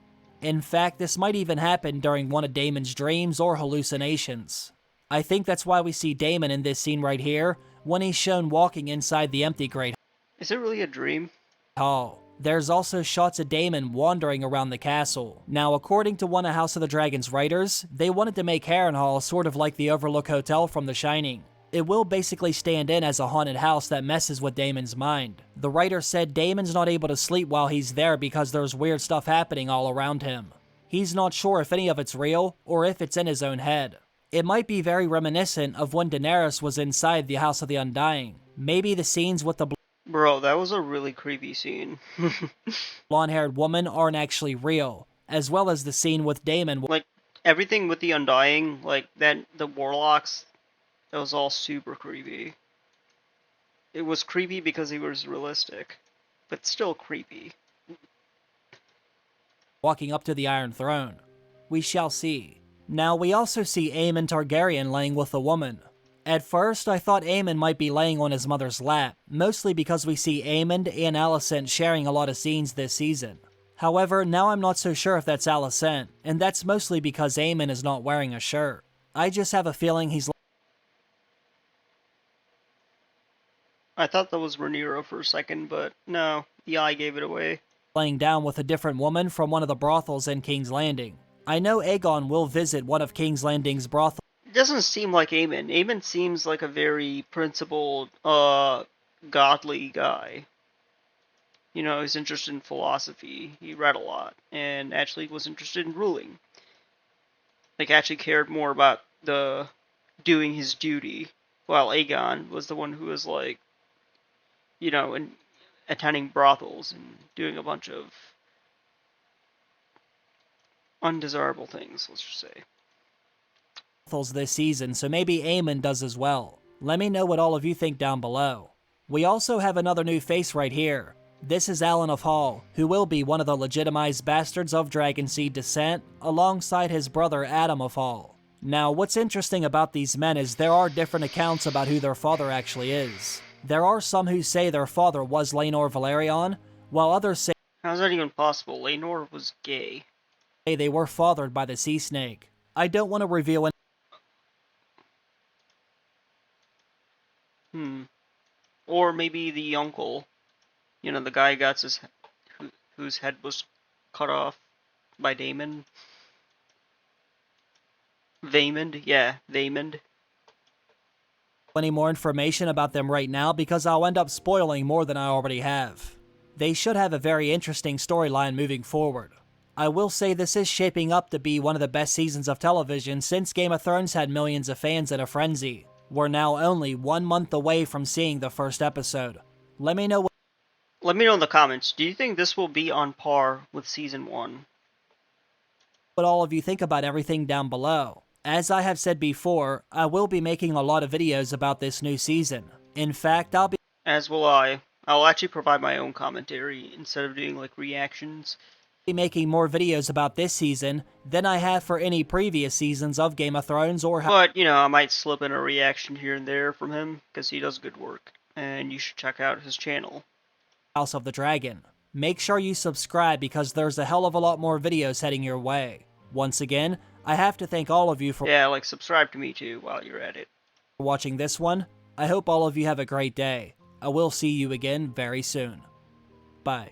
In fact, this might even happen during one of Daemon's dreams or hallucinations. I think that's why we see Daemon in this scene right here, when he's shown walking inside the empty Great Is it really a dream? Hall. There's also shots of Daemon wandering around the castle. Now, according to one of House of the Dragon's writers, they wanted to make Harrenhal sort of like the Overlook Hotel from The Shining. It will basically stand in as a haunted house that messes with Daemon's mind. The writer said Daemon's not able to sleep while he's there because there's weird stuff happening all around him. He's not sure if any of it's real or if it's in his own head. It might be very reminiscent of when Daenerys was inside the House of the Undying. Maybe the scenes with the Bro, that was a really creepy scene. blonde-haired woman aren't actually real, as well as the scene with Daemon. Like, everything with the Undying, like, the warlocks, that was all super creepy. It was creepy because he was realistic, but still creepy. Walking up to the Iron Throne. We shall see. Now, we also see Aemon Targaryen laying with a woman. At first, I thought Aemon might be laying on his mother's lap, mostly because we see Aemond and Alicent sharing a lot of scenes this season. However, now I'm not so sure if that's Alicent, and that's mostly because Aemon is not wearing a shirt. I just have a feeling he's I thought that was Rhaenyra for a second, but no, the eye gave it away. laying down with a different woman from one of the brothels in King's Landing. I know Aegon will visit one of King's Landing's brothels. It doesn't seem like Aemon. Aemon seems like a very principled, godly guy. You know, he's interested in philosophy. He read a lot, and actually was interested in ruling. Like, actually cared more about doing his duty, while Aegon was the one who was like, you know, and attending brothels and doing a bunch of undesirable things, let's just say. This season, so maybe Aemon does as well. Let me know what all of you think down below. We also have another new face right here. This is Alan of Hall, who will be one of the legitimized bastards of Dragonseed descent, alongside his brother Adam of Hall. Now, what's interesting about these men is there are different accounts about who their father actually is. There are some who say their father was Laenor Velaryon, while others say How's that even possible? Laenor was gay. they were fathered by the Sea Snake. I don't want to reveal any Or maybe the uncle. You know, the guy whose head was cut off by Daemon. Vaemond? Yeah, Vaemond. any more information about them right now because I'll end up spoiling more than I already have. They should have a very interesting storyline moving forward. I will say this is shaping up to be one of the best seasons of television since Game of Thrones had millions of fans in a frenzy. We're now only 1 month away from seeing the first episode. Let me know in the comments, do you think this will be on par with Season 1? what all of you think about everything down below. As I have said before, I will be making a lot of videos about this new season. In fact, I'll As will I. I'll actually provide my own commentary instead of doing like reactions. be making more videos about this season than I have for any previous seasons of Game of Thrones or But, you know, I might slip in a reaction here and there from him because he does good work. And you should check out his channel. House of the Dragon. Make sure you subscribe because there's a hell of a lot more videos heading your way. Once again, I have to thank all of you for Yeah, like subscribe to me too while you're at it. watching this one. I hope all of you have a great day. I will see you again very soon. Bye.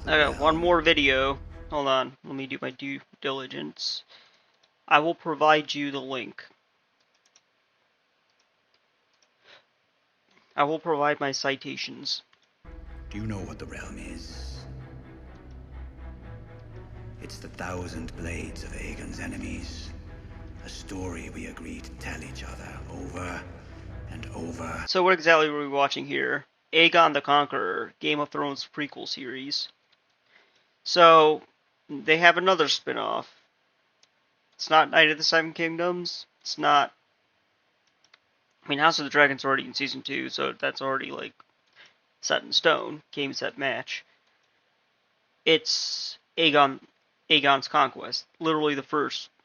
I got one more video. Hold on, let me do my due diligence. I will provide you the link. I will provide my citations. Do you know what the realm is? It's the 1,000 blades of Aegon's enemies. A story we agreed to tell each other over and over. So what exactly were we watching here? Aegon the Conqueror, Game of Thrones prequel series. So, they have another spin-off. It's not Knight of the Seven Kingdoms. It's not... I mean, House of the Dragon's already in Season 2, so that's already, like, set in stone. Game, set, match. It's Aegon's Conquest. Literally the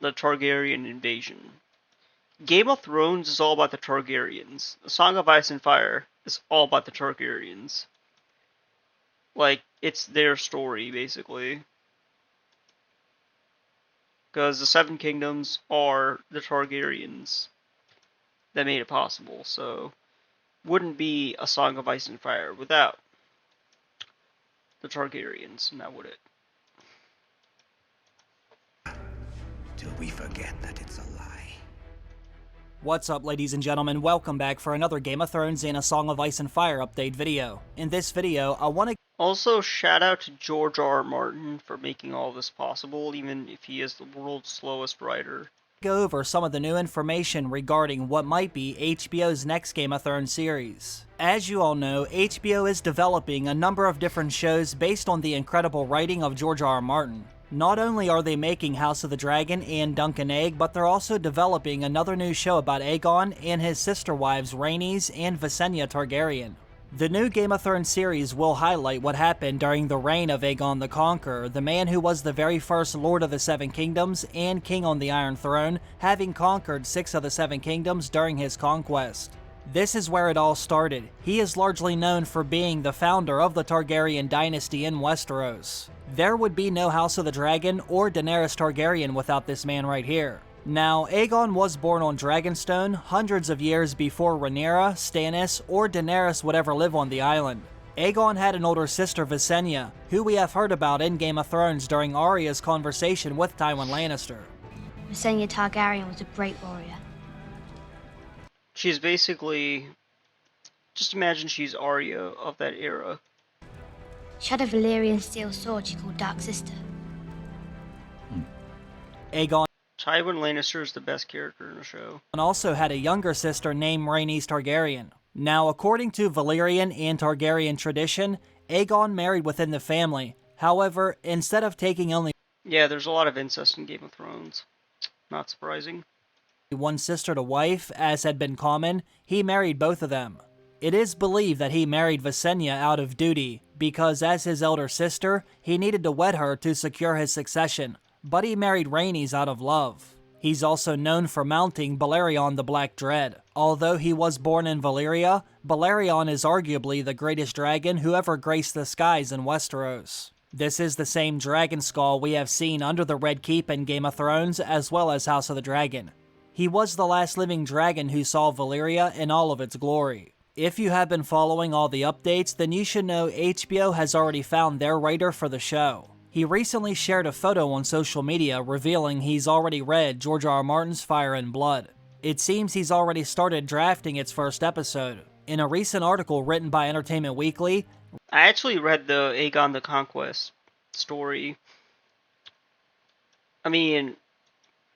Targaryen invasion. Game of Thrones is all about the Targaryens. A Song of Ice and Fire is all about the Targaryens. Like, it's their story, basically. Because the Seven Kingdoms are the Targaryens that made it possible, so wouldn't be a Song of Ice and Fire without the Targaryens, now would it? Till we forget that it's a lie. What's up, ladies and gentlemen? Welcome back for another Game of Thrones and A Song of Ice and Fire update video. In this video, I want to Also, shout out to George R.R. Martin for making all this possible, even if he is the world's slowest writer. go over some of the new information regarding what might be HBO's next Game of Thrones series. As you all know, HBO is developing a number of different shows based on the incredible writing of George R.R. Martin. Not only are they making House of the Dragon and Dunk and Egg, but they're also developing another new show about Aegon and his sister wives Rhaenys and Visenya Targaryen. The new Game of Thrones series will highlight what happened during the reign of Aegon the Conqueror, the man who was the very first Lord of the Seven Kingdoms and King on the Iron Throne, having conquered 6 of the 7 kingdoms during his conquest. This is where it all started. He is largely known for being the founder of the Targaryen dynasty in Westeros. There would be no House of the Dragon or Daenerys Targaryen without this man right here. Now, Aegon was born on Dragonstone hundreds of years before Rhaenyra, Stannis, or Daenerys would ever live on the island. Aegon had an older sister, Visenya, who we have heard about in Game of Thrones during Arya's conversation with Tywin Lannister. Visenya Targaryen was a great warrior. She's basically... just imagine she's Arya of that era. She had a Valyrian steel sword she called Dark Sister. Aegon Tywin Lannister is the best character in the show. also had a younger sister named Rhaenys Targaryen. Now, according to Valyrian and Targaryen tradition, Aegon married within the family. However, instead of taking only Yeah, there's a lot of incest in Game of Thrones. Not surprising. one sister to wife, as had been common, he married both of them. It is believed that he married Visenya out of duty, because as his elder sister, he needed to wed her to secure his succession, but he married Rhaenys out of love. He's also known for mounting Balerion the Black Dread. Although he was born in Valyria, Balerion is arguably the greatest dragon who ever graced the skies in Westeros. This is the same dragon skull we have seen under the Red Keep in Game of Thrones as well as House of the Dragon. He was the last living dragon who saw Valyria in all of its glory. If you have been following all the updates, then you should know HBO has already found their writer for the show. He recently shared a photo on social media revealing he's already read George R.R. Martin's Fire and Blood. It seems he's already started drafting its first episode. In a recent article written by Entertainment Weekly, I actually read the Aegon the Conquest story. I mean,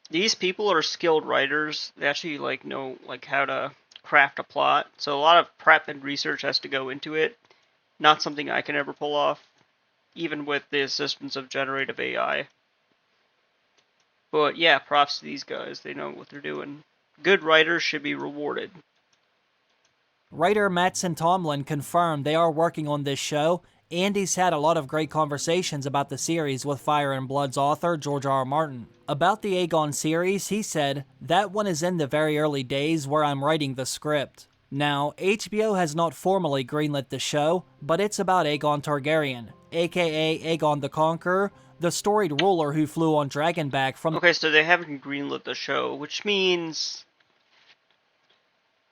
these people are skilled writers. They actually know how to craft a plot. So a lot of prep and research has to go into it. Not something I can ever pull off, even with the assistance of generative AI. But yeah, props to these guys. They know what they're doing. Good writers should be rewarded. writer Mattson Tomlin confirmed they are working on this show, and he's had a lot of great conversations about the series with Fire and Blood's author, George R.R. Martin. About the Aegon series, he said, "That one is in the very early days where I'm writing the script." Now, HBO has not formally greenlit the show, but it's about Aegon Targaryen, aka Aegon the Conqueror, the storied ruler who flew on Dragonback from... Okay, so they haven't greenlit the show, which means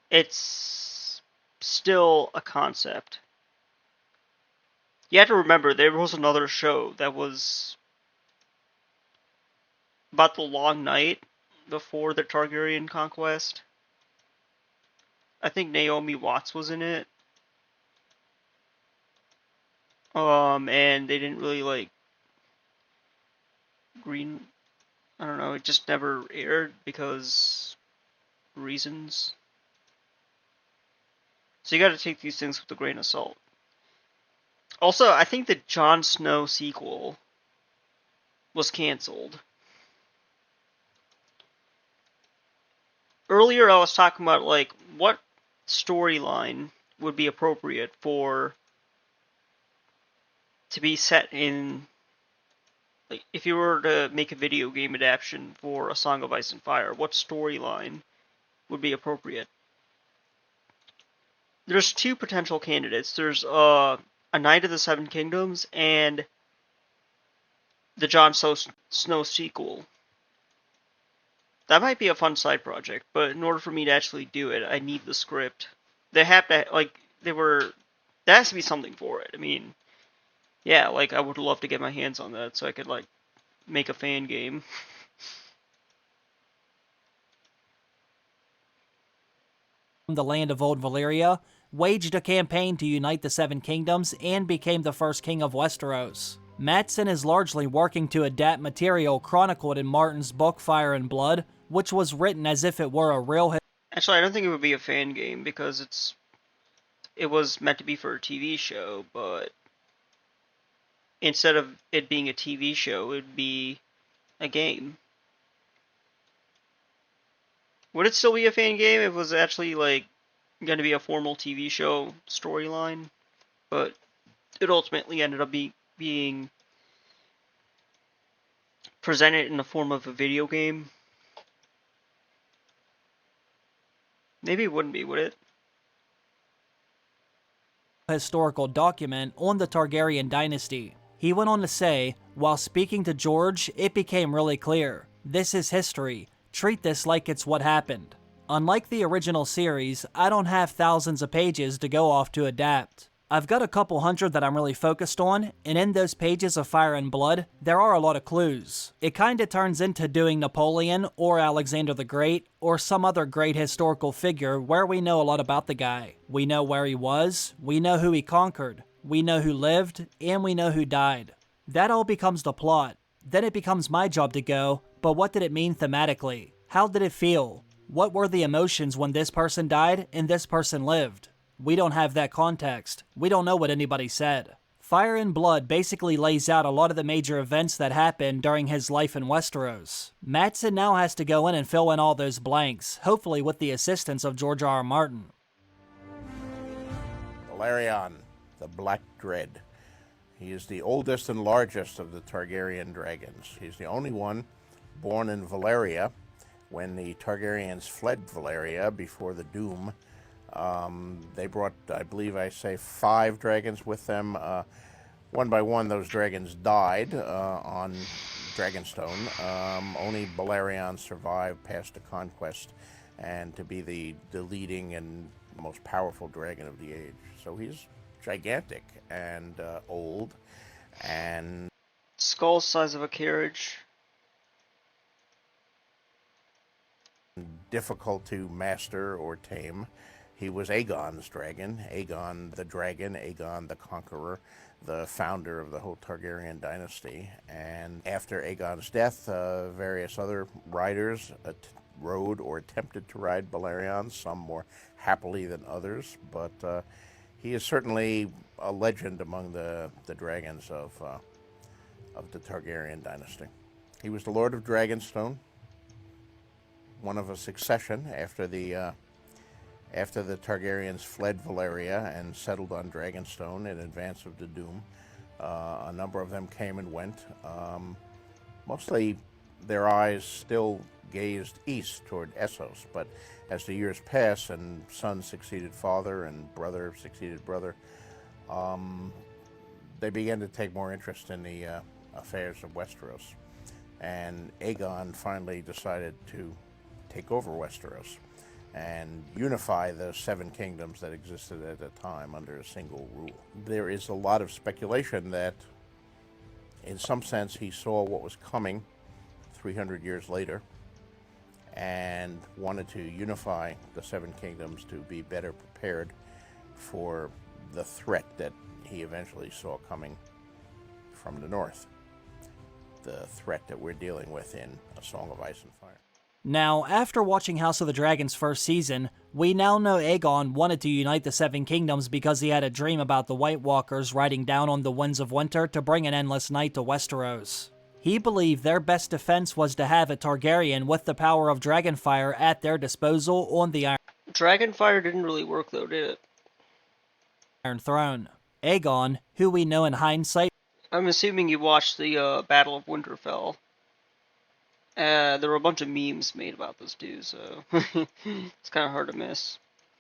it's still a concept. You have to remember, there was another show that was about the Long Night before the Targaryen Conquest. I think Naomi Watts was in it. And they didn't really I don't know, it just never aired because reasons. So you gotta take these things with a grain of salt. Also, I think the Jon Snow sequel was canceled. Earlier I was talking about what storyline would be appropriate to be set in, if you were to make a video game adaptation for A Song of Ice and Fire, what storyline would be appropriate. There's two potential candidates. There's a Knight of the Seven Kingdoms and the Jon Snow sequel. That might be a fun side project, but in order for me to actually do it, I need the script. They have to, like, there has to be something for it. I mean, yeah, like, I would love to get my hands on that so I could, like, make a fan game. The land of Old Valyria, waged a campaign to unite the Seven Kingdoms and became the first king of Westeros. Mattson is largely working to adapt material chronicled in Martin's book Fire and Blood, which was written as if it were a real Actually, I don't think it would be a fan game because it was meant to be for a TV show, but instead of it being a TV show, it would be a game. Would it still be a fan game if it was actually, like, going to be a formal TV show storyline? But it ultimately ended up being presented in the form of a video game. Maybe it wouldn't be, would it? historical document on the Targaryen dynasty. He went on to say, while speaking to George, it became really clear. This is history. Treat this like it's what happened. Unlike the original series, I don't have thousands of pages to go off to adapt. I've got a couple hundred that I'm really focused on, and in those pages of Fire and Blood, there are a lot of clues. It kinda turns into doing Napoleon, or Alexander the Great, or some other great historical figure where we know a lot about the guy. We know where he was, we know who he conquered, we know who lived, and we know who died. That all becomes the plot. Then it becomes my job to go, but what did it mean thematically? How did it feel? What were the emotions when this person died and this person lived? We don't have that context. We don't know what anybody said. Fire and Blood basically lays out a lot of the major events that happened during his life in Westeros. Mattson now has to go in and fill in all those blanks, hopefully with the assistance of George R. R. Martin. Balerion, the Black Dread. He is the oldest and largest of the Targaryen dragons. He's the only one born in Valyria when the Targaryens fled Valyria before the Doom. They brought, I believe 5 dragons with them. One by one, those dragons died on Dragonstone. Only Balerion survived past the Conquest and to be the leading and most powerful dragon of the age. So he's gigantic and old and Skull size of a carriage. difficult to master or tame. He was Aegon's dragon, Aegon the Dragon, Aegon the Conqueror, the founder of the whole Targaryen dynasty. And after Aegon's death, various other riders rode or attempted to ride Balerion, some more happily than others, but he is certainly a legend among the dragons of the Targaryen dynasty. He was the Lord of Dragonstone, one of a succession after the Targaryens fled Valyria and settled on Dragonstone in advance of the Doom. A number of them came and went. Mostly their eyes still gazed east toward Essos, but as the years passed and son succeeded father and brother succeeded brother, they began to take more interest in the affairs of Westeros. And Aegon finally decided to take over Westeros and unify the 7 kingdoms that existed at the time under a single rule. There is a lot of speculation that in some sense he saw what was coming 300 years later and wanted to unify the 7 kingdoms to be better prepared for the threat that he eventually saw coming from the north. The threat that we're dealing with in A Song of Ice and Fire. Now, after watching House of the Dragon's first season, we now know Aegon wanted to unite the 7 kingdoms because he had a dream about the White Walkers riding down on the winds of winter to bring an endless night to Westeros. He believed their best defense was to have a Targaryen with the power of Dragonfire at their disposal on the Dragonfire didn't really work though, did it? Iron Throne. Aegon, who we know in hindsight I'm assuming you watched the Battle of Winterfell. There were a bunch of memes made about this too, so it's kind of hard to miss.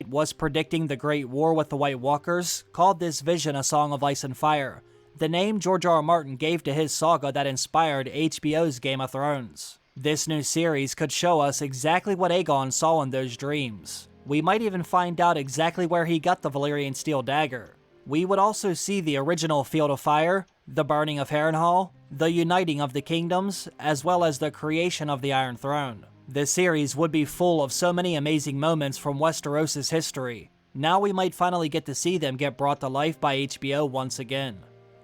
Was predicting the Great War with the White Walkers, called this vision a Song of Ice and Fire, the name George R. R. Martin gave to his saga that inspired HBO's Game of Thrones. This new series could show us exactly what Aegon saw in those dreams. We might even find out exactly where he got the Valyrian steel dagger. We would also see the original Field of Fire, the burning of Harrenhal, the uniting of the kingdoms, as well as the creation of the Iron Throne. This series would be full of so many amazing moments from Westeros' history. Now we might finally get to see them get brought to life by HBO once again.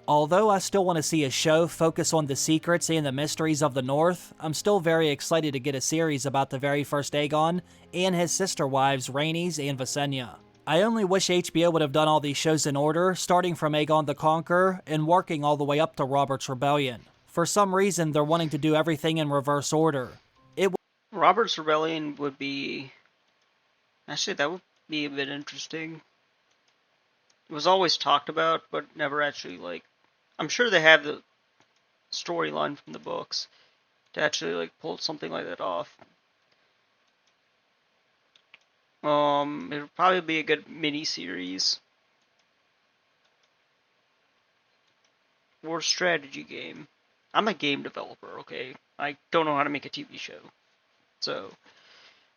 Although I still want to see a show focus on the secrets and the mysteries of the North, I'm still very excited to get a series about the very first Aegon and his sister wives Rhaenys and Visenya. I only wish HBO would have done all these shows in order, starting from Aegon the Conqueror and working all the way up to Robert's Rebellion. For some reason, they're wanting to do everything in reverse order. Robert's Rebellion would be... Actually, that would be a bit interesting. It was always talked about, but never actually, like... I'm sure they have the storyline from the books to actually, like, pull something like that off. It would probably be a good mini-series. Or strategy game. I'm a game developer, okay? I don't know how to make a TV show. So,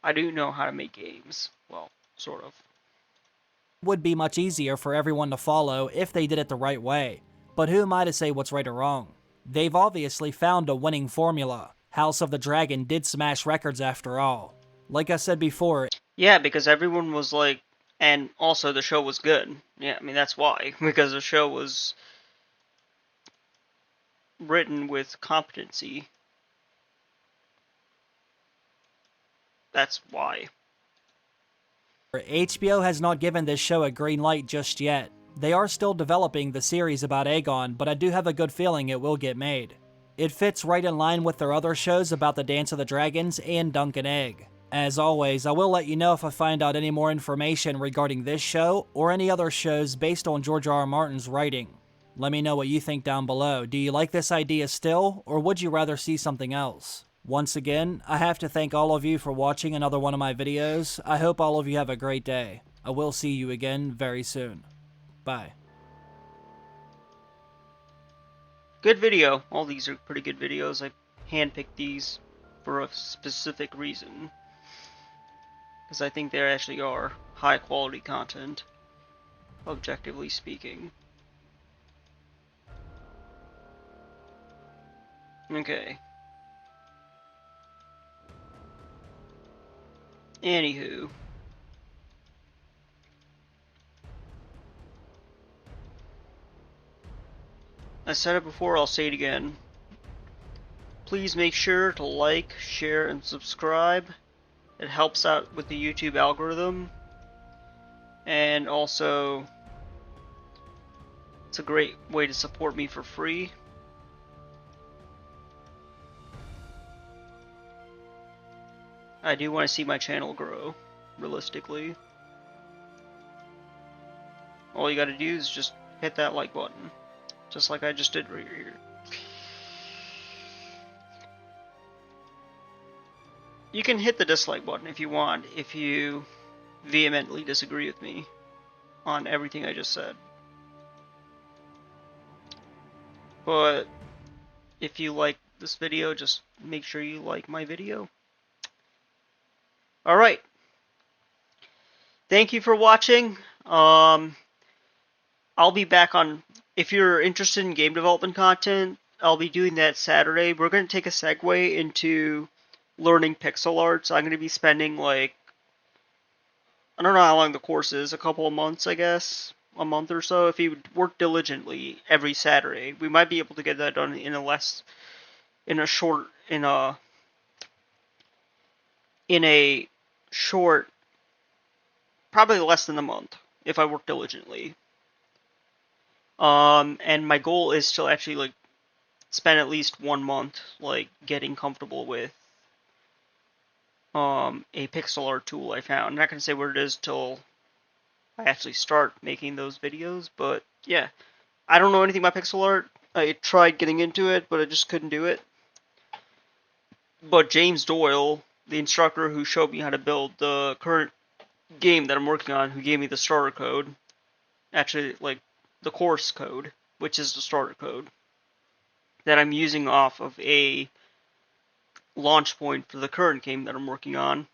I do know how to make games. Well, sort of. Would be much easier for everyone to follow if they did it the right way. But who am I to say what's right or wrong? They've obviously found a winning formula. House of the Dragon did smash records after all. Like I said before... Yeah, because everyone was like... And also the show was good. Yeah, I mean, that's why. Because the show was written with competency. That's why. HBO has not given this show a green light just yet. They are still developing the series about Aegon, but I do have a good feeling it will get made. It fits right in line with their other shows about the Dance of the Dragons and Dunk and Egg. As always, I will let you know if I find out any more information regarding this show or any other shows based on George R. R. Martin's writing. Let me know what you think down below. Do you like this idea still, or would you rather see something else? Once again, I have to thank all of you for watching another one of my videos. I hope all of you have a great day. I will see you again very soon. Bye. Good video. All these are pretty good videos. I handpicked these for a specific reason. Because I think they actually are high quality content, objectively speaking. Okay. Anywho. I said it before, I'll say it again. Please make sure to like, share, and subscribe. It helps out with the YouTube algorithm. And also, it's a great way to support me for free. I do want to see my channel grow, realistically. All you gotta do is just hit that like button. Just like I just did right here. You can hit the dislike button if you want, if you vehemently disagree with me on everything I just said. But if you like this video, just make sure you like my video. Alright. Thank you for watching. I'll be back on... If you're interested in game development content, I'll be doing that Saturday. We're going to take a segue into learning pixel art. So I'm going to be spending, like... I don't know how long the course is. A couple of months, I guess. A month or so. If you work diligently every Saturday, we might be able to get that done in a short, probably less than a month, if I work diligently. And my goal is to actually, like, spend at least 1 month, like, getting comfortable with, a pixel art tool I found. I'm not going to say what it is till I actually start making those videos, but, yeah. I don't know anything about pixel art. I tried getting into it, but I just couldn't do it. But James Doyle, the instructor who showed me how to build the current game that I'm working on, who gave me the starter code, actually, like, the course code, which is the starter code, that I'm using off of a launch point for the current game that I'm working on.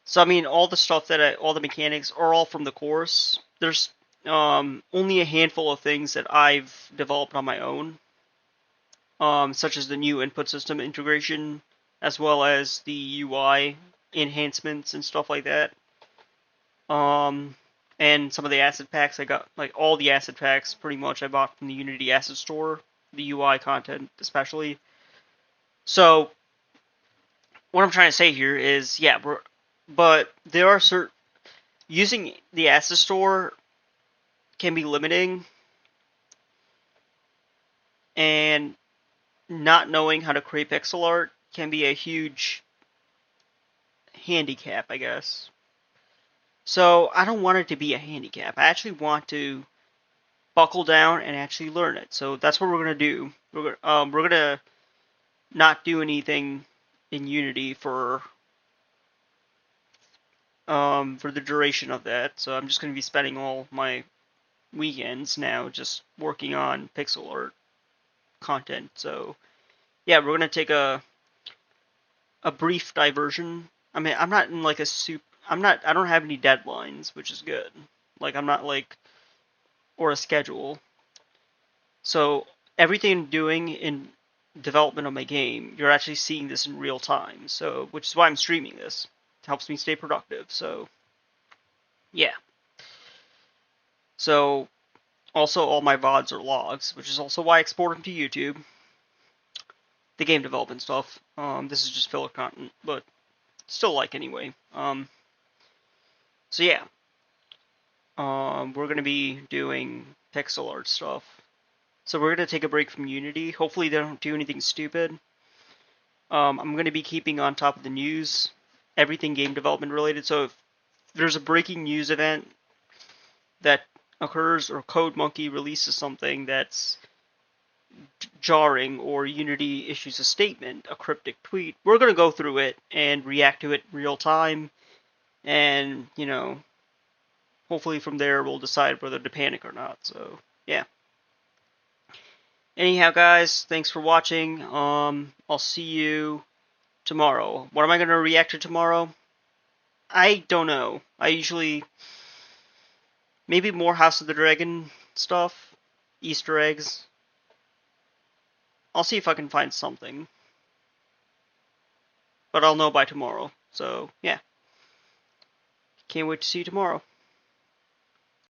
So, I mean, all the stuff all the mechanics are all from the course. There's only a handful of things that I've developed on my own, such as the new input system integration, as well as the UI enhancements and stuff like that. And some of the asset packs I got, like all the asset packs, pretty much I bought from the Unity Asset Store, the UI content especially. So, what I'm trying to say here is, yeah, but there are certain using the Asset Store can be limiting, and not knowing how to create pixel art can be a huge handicap, I guess. So I don't want it to be a handicap. I actually want to buckle down and actually learn it. So that's what we're gonna do. We're gonna not do anything in Unity for the duration of that. So I'm just gonna be spending all my weekends now just working on pixel art content. So yeah, we're gonna take a brief diversion. I mean, I'm not in like a I don't have any deadlines, which is good. Like I'm not like or a schedule. So everything I'm doing in development of my game, you're actually seeing this in real time. So which is why I'm streaming this. It helps me stay productive. So yeah. So also all my VODs are logs, which is also why I export them to YouTube. The game development stuff. This is just filler content, but still like anyway. So yeah. We're gonna be doing pixel art stuff. So we're gonna take a break from Unity. Hopefully they don't do anything stupid. I'm gonna be keeping on top of the news, everything game development related. So if there's a breaking news event that occurs or Code Monkey releases something that's jarring or Unity issues a statement, a cryptic tweet, we're gonna go through it and react to it in real time, and hopefully from there we'll decide whether to panic or not. So yeah. Anyhow, guys, thanks for watching. I'll see you tomorrow. What am I gonna react to tomorrow? I don't know. I usually maybe more House of the Dragon stuff, Easter eggs. I'll see if I can find something, but I'll know by tomorrow. So yeah, can't wait to see you tomorrow.